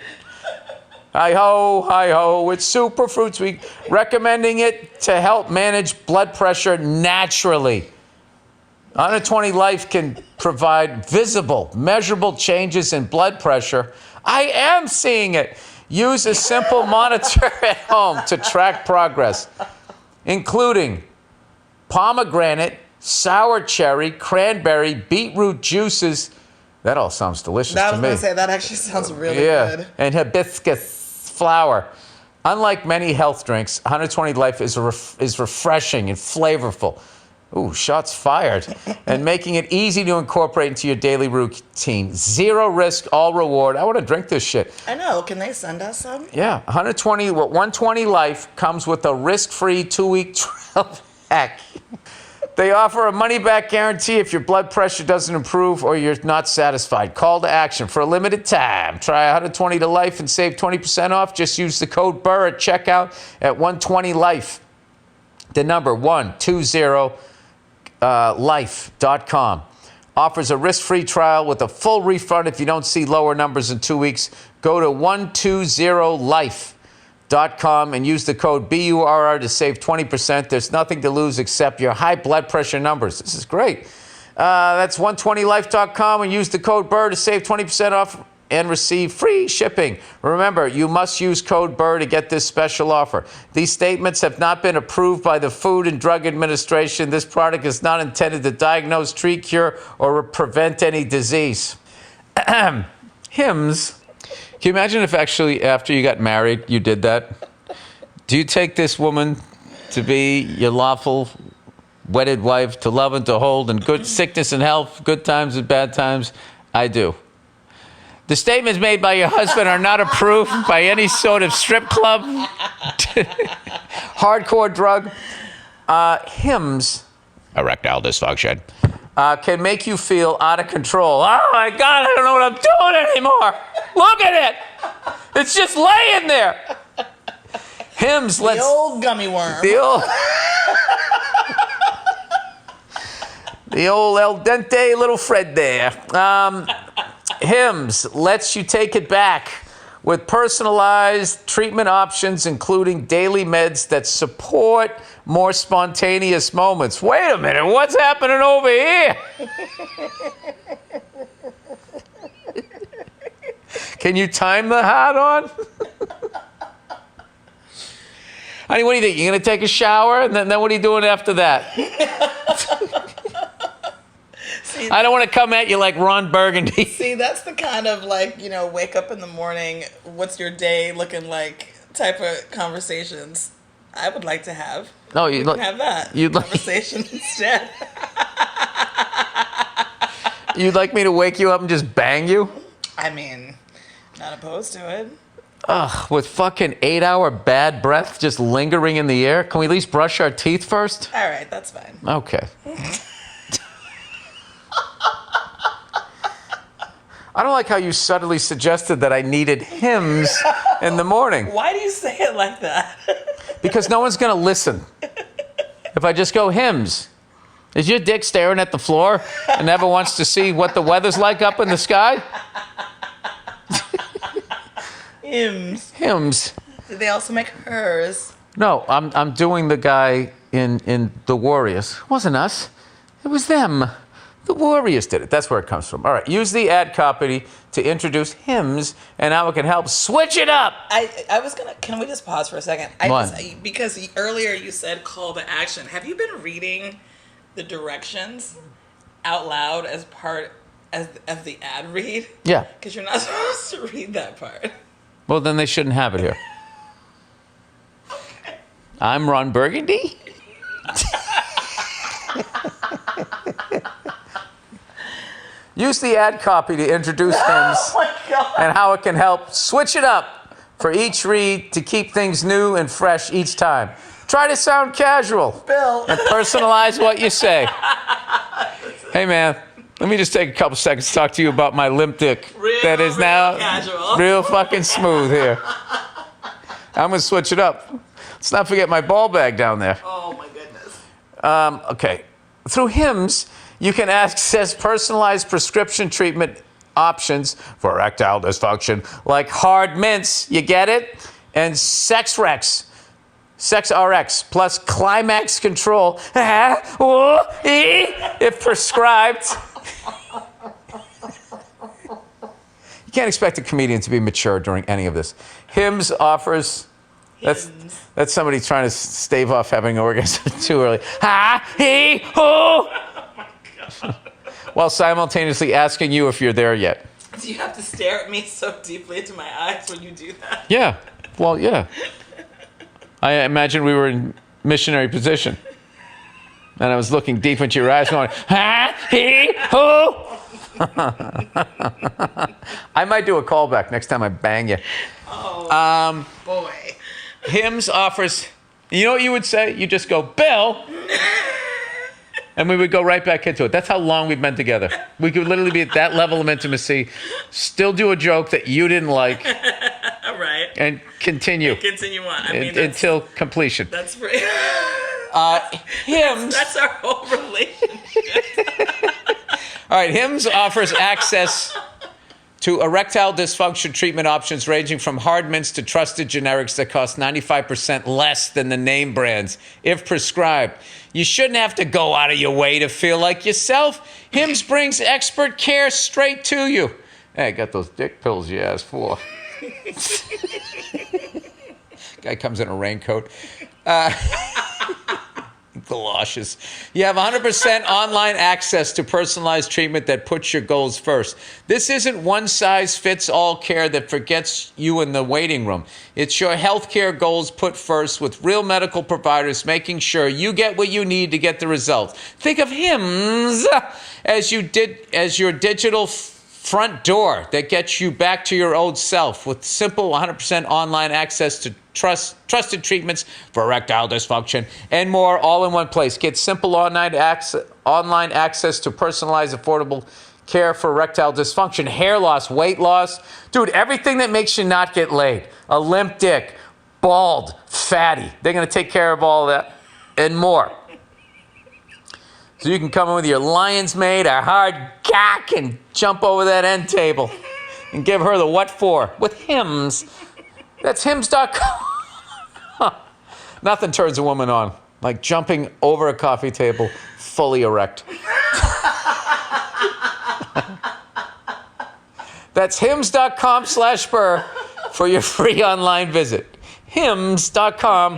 Hi-ho, it's Superfruits Week, recommending it to help manage blood pressure naturally. 120 Life can provide visible, measurable changes in blood pressure. I am seeing it. Use a simple monitor at home to track progress, including pomegranate, sour cherry, cranberry, beetroot juices. That all sounds delicious to me. I was going to say, that actually sounds really good. And hibiscus flower. Unlike many health drinks, 120 Life is refreshing and flavorful. Ooh, shots fired. And making it easy to incorporate into your daily routine. 0 risk, all reward. I want to drink this shit. I know. Can they send us some? Yeah, 120 Life comes with a risk-free 2-week trial pack. They offer a money-back guarantee if your blood pressure doesn't improve or you're not satisfied. Call to action for a limited time. Try 120 to Life and save 20% off. Just use the code BURR at checkout at 120Life. The number 120life.com. Offers a risk-free trial with a full refund if you don't see lower numbers in 2 weeks. Go to 120life.com and use the code BURR to save 20%. There's nothing to lose except your high blood pressure numbers. This is great. That's 120life.com and use the code BURR to save 20% off and receive free shipping. Remember, you must use code BURR to get this special offer. These statements have not been approved by the Food and Drug Administration. This product is not intended to diagnose, treat, cure, or prevent any disease. Hims. Can you imagine if actually after you got married, you did that? Do you take this woman to be your lawful wedded wife, to love and to hold in good sickness and health, good times and bad times? I do. The statements made by your husband are not approved by any sort of strip club, hardcore drug. Hims, erectile dysfunction, can make you feel out of control. Oh my God, I don't know what I'm doing anymore. Look at it. It's just laying there. Hims, The old gummy worm. The old El Dente little Fred there. Hims lets you take it back with personalized treatment options, including daily meds that support more spontaneous moments. Wait a minute, what's happening over here? Can you time the hat on? Honey, what do you think? You're going to take a shower? And then what are you doing after that? See, I don't want to come at you like Ron Burgundy. See, that's the kind of wake up in the morning, what's your day looking like type of conversations I would like to have. No, you'd like have that conversation instead. You'd like me to wake you up and just bang you? I mean, not opposed to it. Ugh, with fucking 8-hour bad breath just lingering in the air. Can we at least brush our teeth first? All right, that's fine. Okay. I don't like how you subtly suggested that I needed Hims in the morning. Why do you say it like that? Because no one's going to listen. If I just go Hims. Is your dick staring at the floor and never wants to see what the weather's like up in the sky? Hims. Hims. Did they also make hers? No, I'm doing the guy in The Warriors. It wasn't us. It was them. The Warriors did it. That's where it comes from. All right, use the ad copy to introduce Hims and how it can help switch it up. I was gonna. Can we just pause for a second? Because earlier you said call to action. Have you been reading the directions out loud as part of the ad read? Yeah. Because you're not supposed to read that part. Well, then they shouldn't have it here. I'm Ron Burgundy. Use the ad copy to introduce Hims and how it can help switch it up for each read to keep things new and fresh each time. Try to sound casual, Bill, and personalize what you say. Hey, man, let me just take a couple seconds to talk to you about my limp dick that is now casual. real fucking smooth here. I'm going to switch it up. Let's not forget my ball bag down there. Oh my goodness. Okay. Through Hims, you can access personalized prescription treatment options for erectile dysfunction, like hard mints, you get it? And Sex RX, plus climax control, if prescribed. You can't expect a comedian to be mature during any of this. Hims offers... That's somebody trying to stave off having an orgasm too early. While simultaneously asking you if you're there yet. Do you have to stare at me so deeply into my eyes when you do that? Yeah. Well, yeah. I imagine we were in missionary position. And I was looking deep into your eyes going, huh? He? Who? I might do a callback next time I bang you. Oh, boy. Hims offers, you know what you would say? You just go, Bill. And we would go right back into it. That's how long we've been together. We could literally be at that level of intimacy, still do a joke that you didn't like. Right. And continue. Continue on. I mean, until completion. That's pretty. Hims. That's our whole relationship. All right, Hims offers access to erectile dysfunction treatment options ranging from hard mints to trusted generics that cost 95% less than the name brands, if prescribed. You shouldn't have to go out of your way to feel like yourself. Hims brings expert care straight to you. Hey, I got those dick pills you asked for. Guy comes in a raincoat. Galoshes. You have 100% online access to personalized treatment that puts your goals first. This isn't one-size-fits-all care that forgets you in the waiting room. It's your healthcare goals put first with real medical providers making sure you get what you need to get the results. Think of Hims as your digital front door that gets you back to your old self with simple 100% online access to trusted treatments for erectile dysfunction and more, all in one place. Get simple online access to personalized, affordable care for erectile dysfunction, hair loss, weight loss. Dude, everything that makes you not get laid. A limp dick, bald, fatty. They're going to take care of all that and more. So you can come in with your lion's mane, a hard cock, and jump over that end table and give her the what for with Hims. That's Hims.com. Nothing turns a woman on like jumping over a coffee table fully erect. That's Hims.com/Burr for your free online visit. Hims.com/Burr.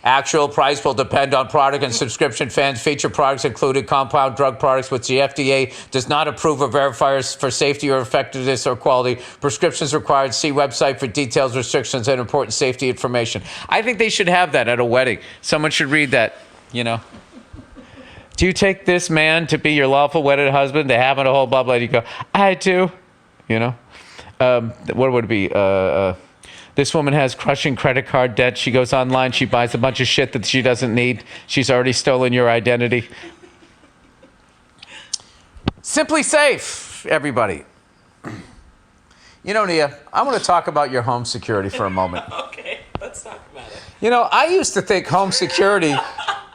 Actual price will depend on product and subscription fans. Feature products included compound drug products which the FDA does not approve or verify for safety or effectiveness or quality. Prescriptions required. See website for details, restrictions, and important safety information. I think they should have that at a wedding. Someone should read that, you know. Do you take this man to be your lawful wedded husband? They have it a whole blah, blah. You go, I do. You know? What would it be? This woman has crushing credit card debt. She goes online. She buys a bunch of shit that she doesn't need. She's already stolen your identity. Simply Safe, everybody. You know, Nia, I want to talk about your home security for a moment. Okay, let's talk about it. You know, I used to think home security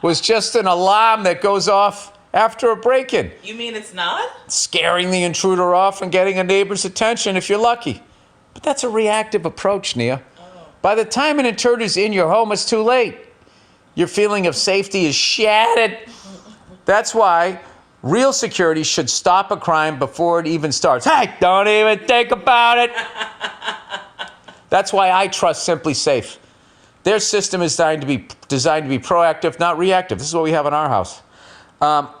was just an alarm that goes off after a break-in. You mean it's not? Scaring the intruder off and getting a neighbor's attention if you're lucky. But that's a reactive approach, Nia. Oh. By the time an intruder's in your home, it's too late. Your feeling of safety is shattered. That's why real security should stop a crime before it even starts. Hey, don't even think about it. That's why I trust Simply Safe. Their system is designed to be proactive, not reactive. This is what we have in our house.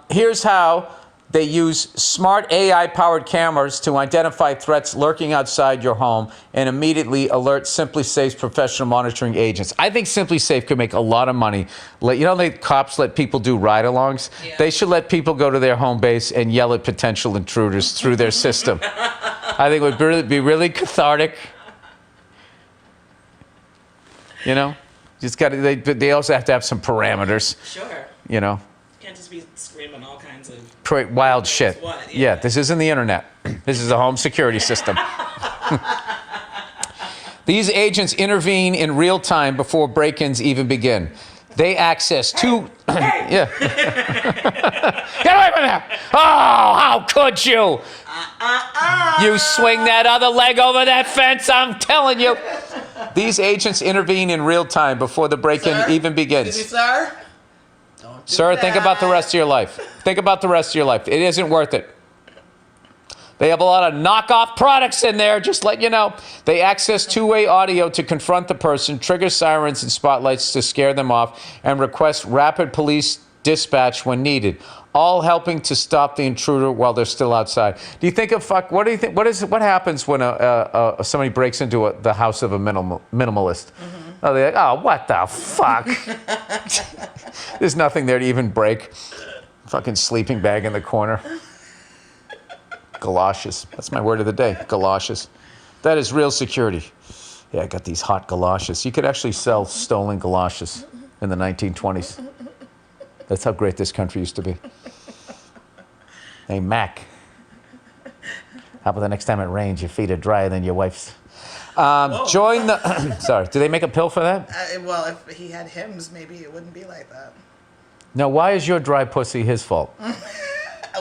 Here's how they use smart AI-powered cameras to identify threats lurking outside your home and immediately alert Simply Safe's professional monitoring agents. I think Simply Safe could make a lot of money. You know, the cops let people do ride-alongs? Yeah. They should let people go to their home base and yell at potential intruders through their system. I think it would be really cathartic. You know? Just got they also have to have some parameters. Sure. You know? Can't just be screaming all kinds of wild shit. Yeah, this isn't the internet. This is a home security system. These agents intervene in real time before break-ins even begin. They access two... Yeah. Get away from there! Oh, how could you? You swing that other leg over that fence, I'm telling you. These agents intervene in real time before the break-in even begins. Excuse me, sir? Sir, think about the rest of your life. Think about the rest of your life. It isn't worth it. They have a lot of knockoff products in there, just let you know. They access two-way audio to confront the person, trigger sirens and spotlights to scare them off, and request rapid police dispatch when needed, all helping to stop the intruder while they're still outside. Do you think what do you think? What happens when somebody breaks into the house of a minimalist? Mm-hmm. Oh, they're like, oh, what the fuck? There's nothing there to even break. Fucking sleeping bag in the corner. Galoshes. That's my word of the day. Galoshes. That is real security. Yeah, I got these hot galoshes. You could actually sell stolen galoshes in the 1920s. That's how great this country used to be. Hey, Mac. How about the next time it rains, your feet are drier than your wife's? Join the... Sorry, do they make a pill for that? Well, if he had hymns, maybe it wouldn't be like that. No, why is your dry pussy his fault?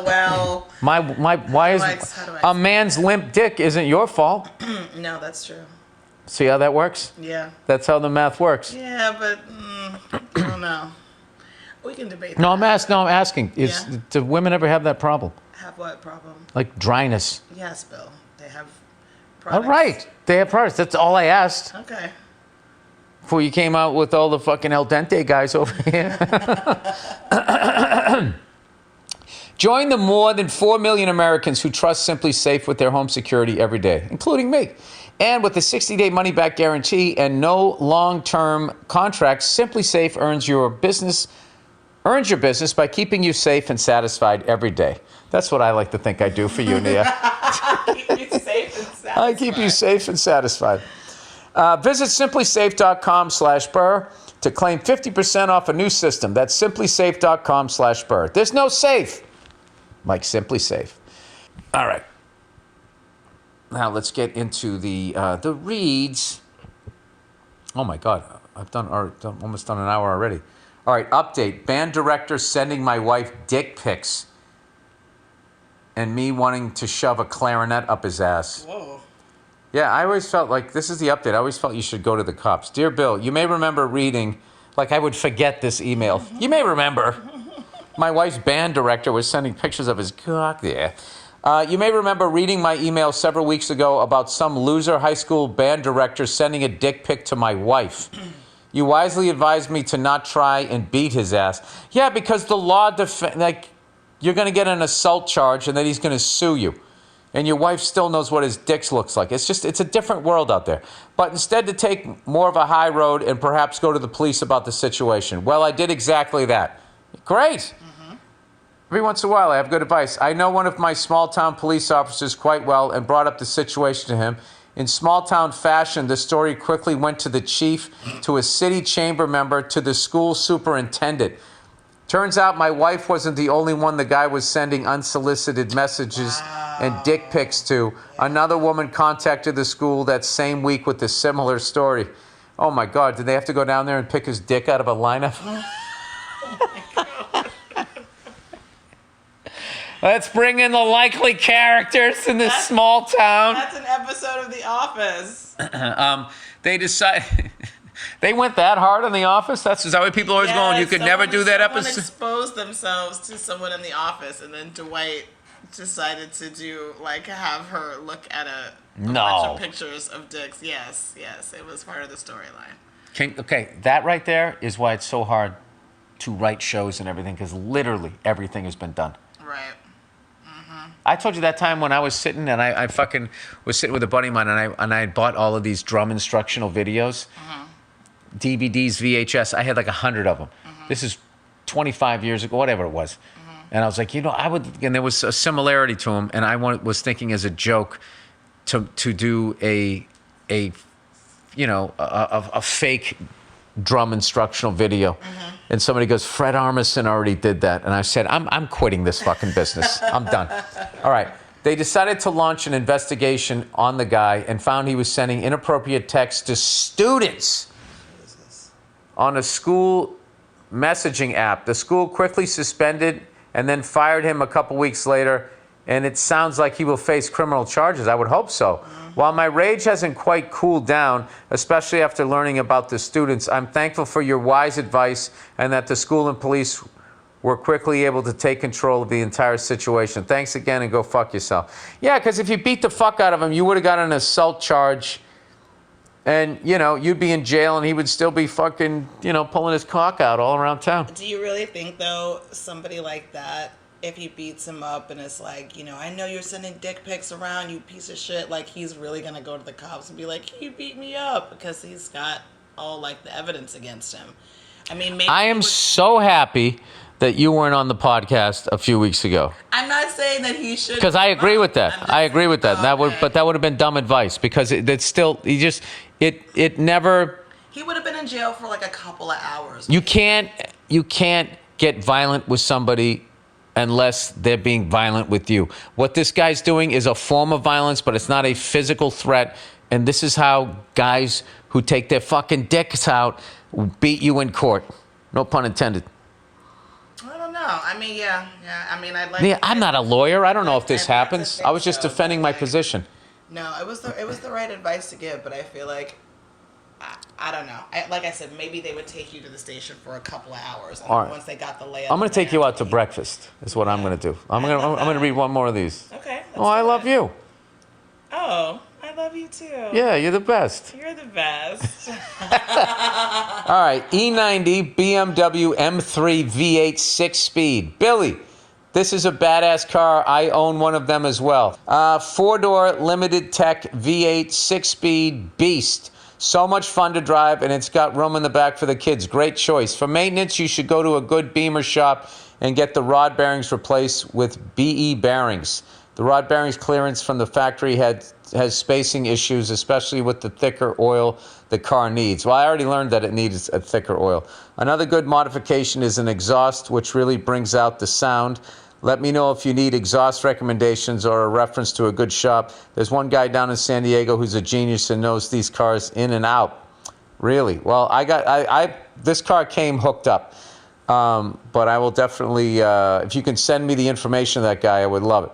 Well... Why is... A man's limp dick isn't your fault. No, that's true. See how that works? Yeah. That's how the math works. Yeah, but... I don't know. We can debate that. No, I'm asking. Do women ever have that problem? Have what problem? Like dryness. Yes, Bill. They have products. All right. They have products. That's all I asked. Okay. Before you came out with all the fucking El Dente guys over here. Join the more than 4 million Americans who trust Simply Safe with their home security every day, including me. And with the 60-day money-back guarantee and no long-term contracts, Simply Safe earns your business by keeping you safe and satisfied every day. That's what I like to think I do for you, Nia. Keep you safe and satisfied. I keep you safe and satisfied. Visit simplysafe.com/Burr to claim 50% off a new system. That's simplysafe.com/Burr. There's no safe like Simply Safe. All right. Now let's get into the reads. Oh my God, I've almost done an hour already. All right, update. Band director sending my wife dick pics and me wanting to shove a clarinet up his ass. Whoa. Yeah, I always felt like, this is the update, I always felt you should go to the cops. Dear Bill, you may remember reading, like I would forget this email. You may remember my wife's band director was sending pictures of his cock there. You may remember reading my email several weeks ago about some loser high school band director sending a dick pic to my wife. You wisely advised me to not try and beat his ass. Yeah, because the law, you're going to get an assault charge and then he's going to sue you. And your wife still knows what his dick looks like. It's a different world out there. But instead to take more of a high road and perhaps go to the police about the situation. Well, I did exactly that. Great. Every once in a while, I have good advice. I know one of my small-town police officers quite well and brought up the situation to him. In small-town fashion, the story quickly went to the chief, to a city chamber member, to the school superintendent. Turns out my wife wasn't the only one the guy was sending unsolicited messages and dick pics to. Another woman contacted the school that same week with a similar story. Oh, my God. Did they have to go down there and pick his dick out of a lineup? Let's bring in the likely characters in this small town. That's an episode of The Office. They decided... They went that hard on The Office? Is that what people always going, you could never do that episode? Someone exposed themselves to someone in The Office, and then Dwight decided to have her look at a bunch of pictures of dicks. Yes, it was part of the storyline. Okay, that right there is why it's so hard to write shows and everything, because literally everything has been done. Right. I told you that time when I was sitting and I fucking was sitting with a buddy of mine and I had bought all of these drum instructional videos, DVDs, VHS. I had like 100 of them. This is 25 years ago, whatever it was. And I was like, and there was a similarity to them. And I was thinking as a joke to do a fake drum instructional video. And somebody goes, Fred Armisen already did that. And I said, I'm quitting this fucking business. I'm done. All right. They decided to launch an investigation on the guy and found he was sending inappropriate texts to students on a school messaging app. The school quickly suspended and then fired him a couple weeks later. And it sounds like he will face criminal charges. I would hope so. While my rage hasn't quite cooled down, especially after learning about the students, I'm thankful for your wise advice and that the school and police were quickly able to take control of the entire situation. Thanks again and go fuck yourself. Yeah, because if you beat the fuck out of him, you would have got an assault charge and, you'd be in jail and he would still be fucking, pulling his cock out all around town. Do you really think, though, somebody like that, if he beats him up and it's like, I know you're sending dick pics around, you piece of shit, like he's really going to go to the cops and be like, he beat me up because he's got all like the evidence against him. I mean, maybe I am so happy that you weren't on the podcast a few weeks ago. I'm not saying that he should. Because I agree with that. I agree with that. Okay. That would have been dumb advice because it's still it never. He would have been in jail for like a couple of hours. You can't get violent with somebody unless they're being violent with you. What this guy's doing is a form of violence, but it's not a physical threat. And this is how guys who take their fucking dicks out beat you in court. No pun intended. I don't know. I mean, yeah. I mean, I'd like. Yeah, I'm not a lawyer. I don't know if this happens. I was just defending my position. No, it was the right advice to give, but I feel like I don't know. Like I said, maybe they would take you to the station for a couple of hours, and All right. once they got the layout. I'm going to take you out to breakfast. Is what I'm going to do. I'm going to read one more of these. Okay. Oh, I love you. Oh, I love you too. Yeah, you're the best. You're the best. All right, E90 BMW M3 V8 6-speed. Billy, this is a badass car. I own one of them as well. 4-door limited tech V8 6-speed beast. So much fun to drive, and it's got room in the back for the kids. Great choice. For maintenance, you should go to a good Beamer shop and get the rod bearings replaced with BE bearings. The rod bearings clearance from the factory has spacing issues, especially with the thicker oil the car needs. Well, I already learned that it needs a thicker oil. Another good modification is an exhaust, which really brings out the sound. Let me know if you need exhaust recommendations or a reference to a good shop. There's one guy down in San Diego who's a genius and knows these cars in and out. Really? Well, this car came hooked up. But I will definitely, if you can send me the information of that guy, I would love it.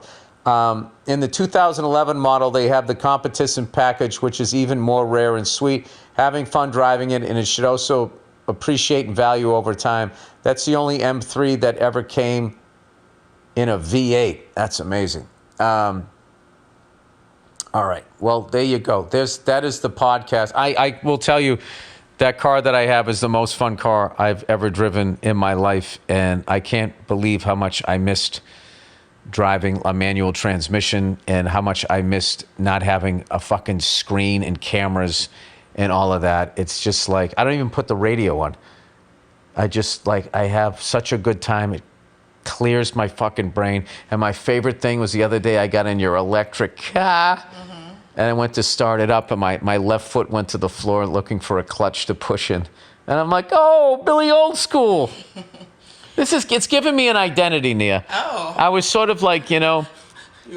In the 2011 model, they have the competition package, which is even more rare and sweet. Having fun driving it, and it should also appreciate and value over time. That's the only M3 that ever came in a V8. That's amazing. All right. Well, there you go. That is the podcast. I will tell you, that car that I have is the most fun car I've ever driven in my life, and I can't believe how much I missed driving a manual transmission and how much I missed not having a fucking screen and cameras and all of that. It's just like, I don't even put the radio on. I have such a good time. It clears my fucking brain. And my favorite thing was the other day I got in your electric car and I went to start it up and my left foot went to the floor looking for a clutch to push in. And I'm like, oh, Billy Old School. It's giving me an identity, Nia. Oh. I was sort of like, You're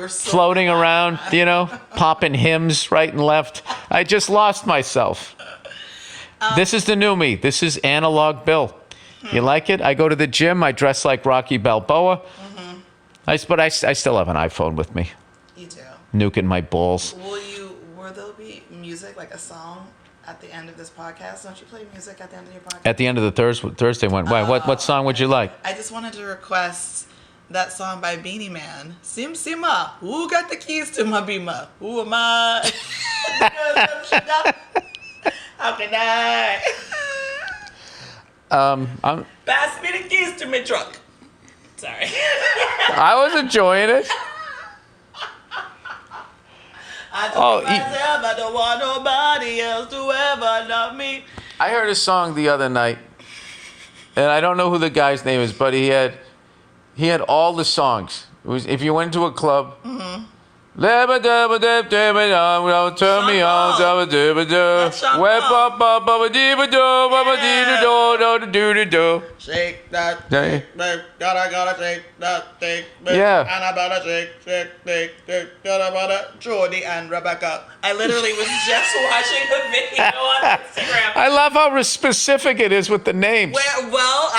so floating around, popping hymns right and left. I just lost myself. This is the new me. This is analog Bill. You like it? I go to the gym. I dress like Rocky Balboa. But I still have an iPhone with me. You do. Nuking my balls. Will there be music, like a song, at the end of this podcast? Don't you play music at the end of your podcast? At the end of the Thursday one. Why? What song would you like? I just wanted to request that song by Beanie Man. Sim Sima, who got the keys to my Beamer? Who am I? How can I? Pass me the keys to my truck. Sorry. I was enjoying it. I told myself I don't want nobody else to ever love me. I heard a song the other night, and I don't know who the guy's name is, but he had all the songs. It was, if you went to a club, turn me on, shake that, gotta shake that thing, yeah. And I better shake, gotta Jordy and Rebecca. I literally was just watching a video on Instagram. I love how specific it is with the names.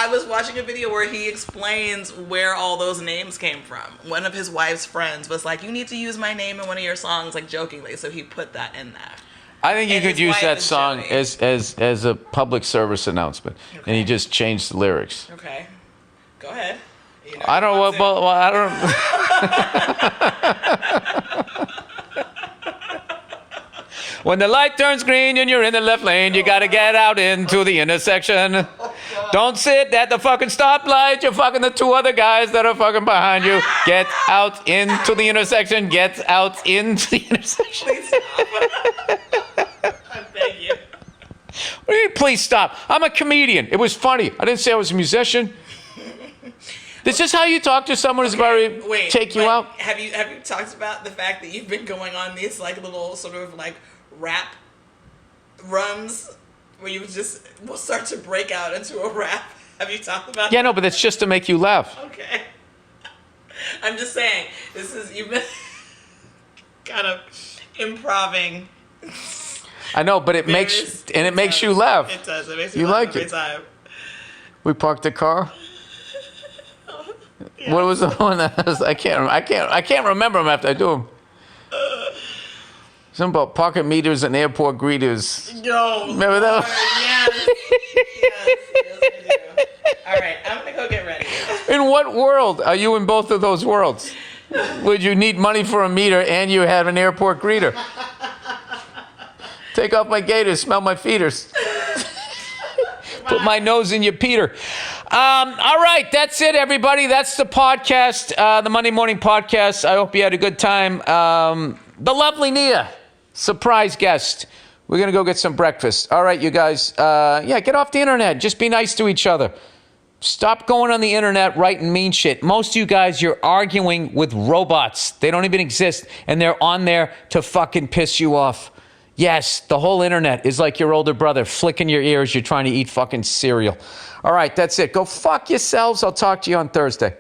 I was watching a video where he explains where all those names came from. One of his wife's friends was like, you need to use my name in one of your songs, like jokingly, so he put that in there. I think you could use that song Jody. as a public service announcement, and he just changed the lyrics. Okay, go ahead. I don't. I don't. When the light turns green and you're in the left lane, you gotta get out into the intersection. Don't sit at the fucking stoplight. You're fucking the two other guys that are fucking behind you. Get out into the intersection. Get out into the intersection. Please stop. I beg you. What do you mean, please stop? I'm a comedian. It was funny. I didn't say I was a musician. This is how you talk to someone who's about to take you out? Have you talked about the fact that you've been going on these like little sort of like rap runs where you will start to break out into a rap? Have you talked about Yeah, no, but it's just to make you laugh. Okay. I'm just saying, you've been kind of improving. I know, but it makes you laugh. It does. It makes you laugh like every it. time. We parked the car. Yeah. What was the one that was? I can't remember them after I do them. Something about pocket meters and airport greeters. No. Remember that? Yes, I do. All right, I'm gonna go get ready. In what world are you in both of those worlds? Would you need money for a meter and you have an airport greeter? Take off my gaiters, smell my feeders. Put my nose in your Peter. All right, that's it, everybody. That's the podcast, the Monday Morning Podcast. I hope you had a good time. The lovely Nia, surprise guest. We're going to go get some breakfast. All right, you guys. Get off the internet. Just be nice to each other. Stop going on the internet writing mean shit. Most of you guys, you're arguing with robots. They don't even exist, and they're on there to fucking piss you off. Yes, the whole internet is like your older brother flicking your ears. You're trying to eat fucking cereal. All right, that's it. Go fuck yourselves. I'll talk to you on Thursday.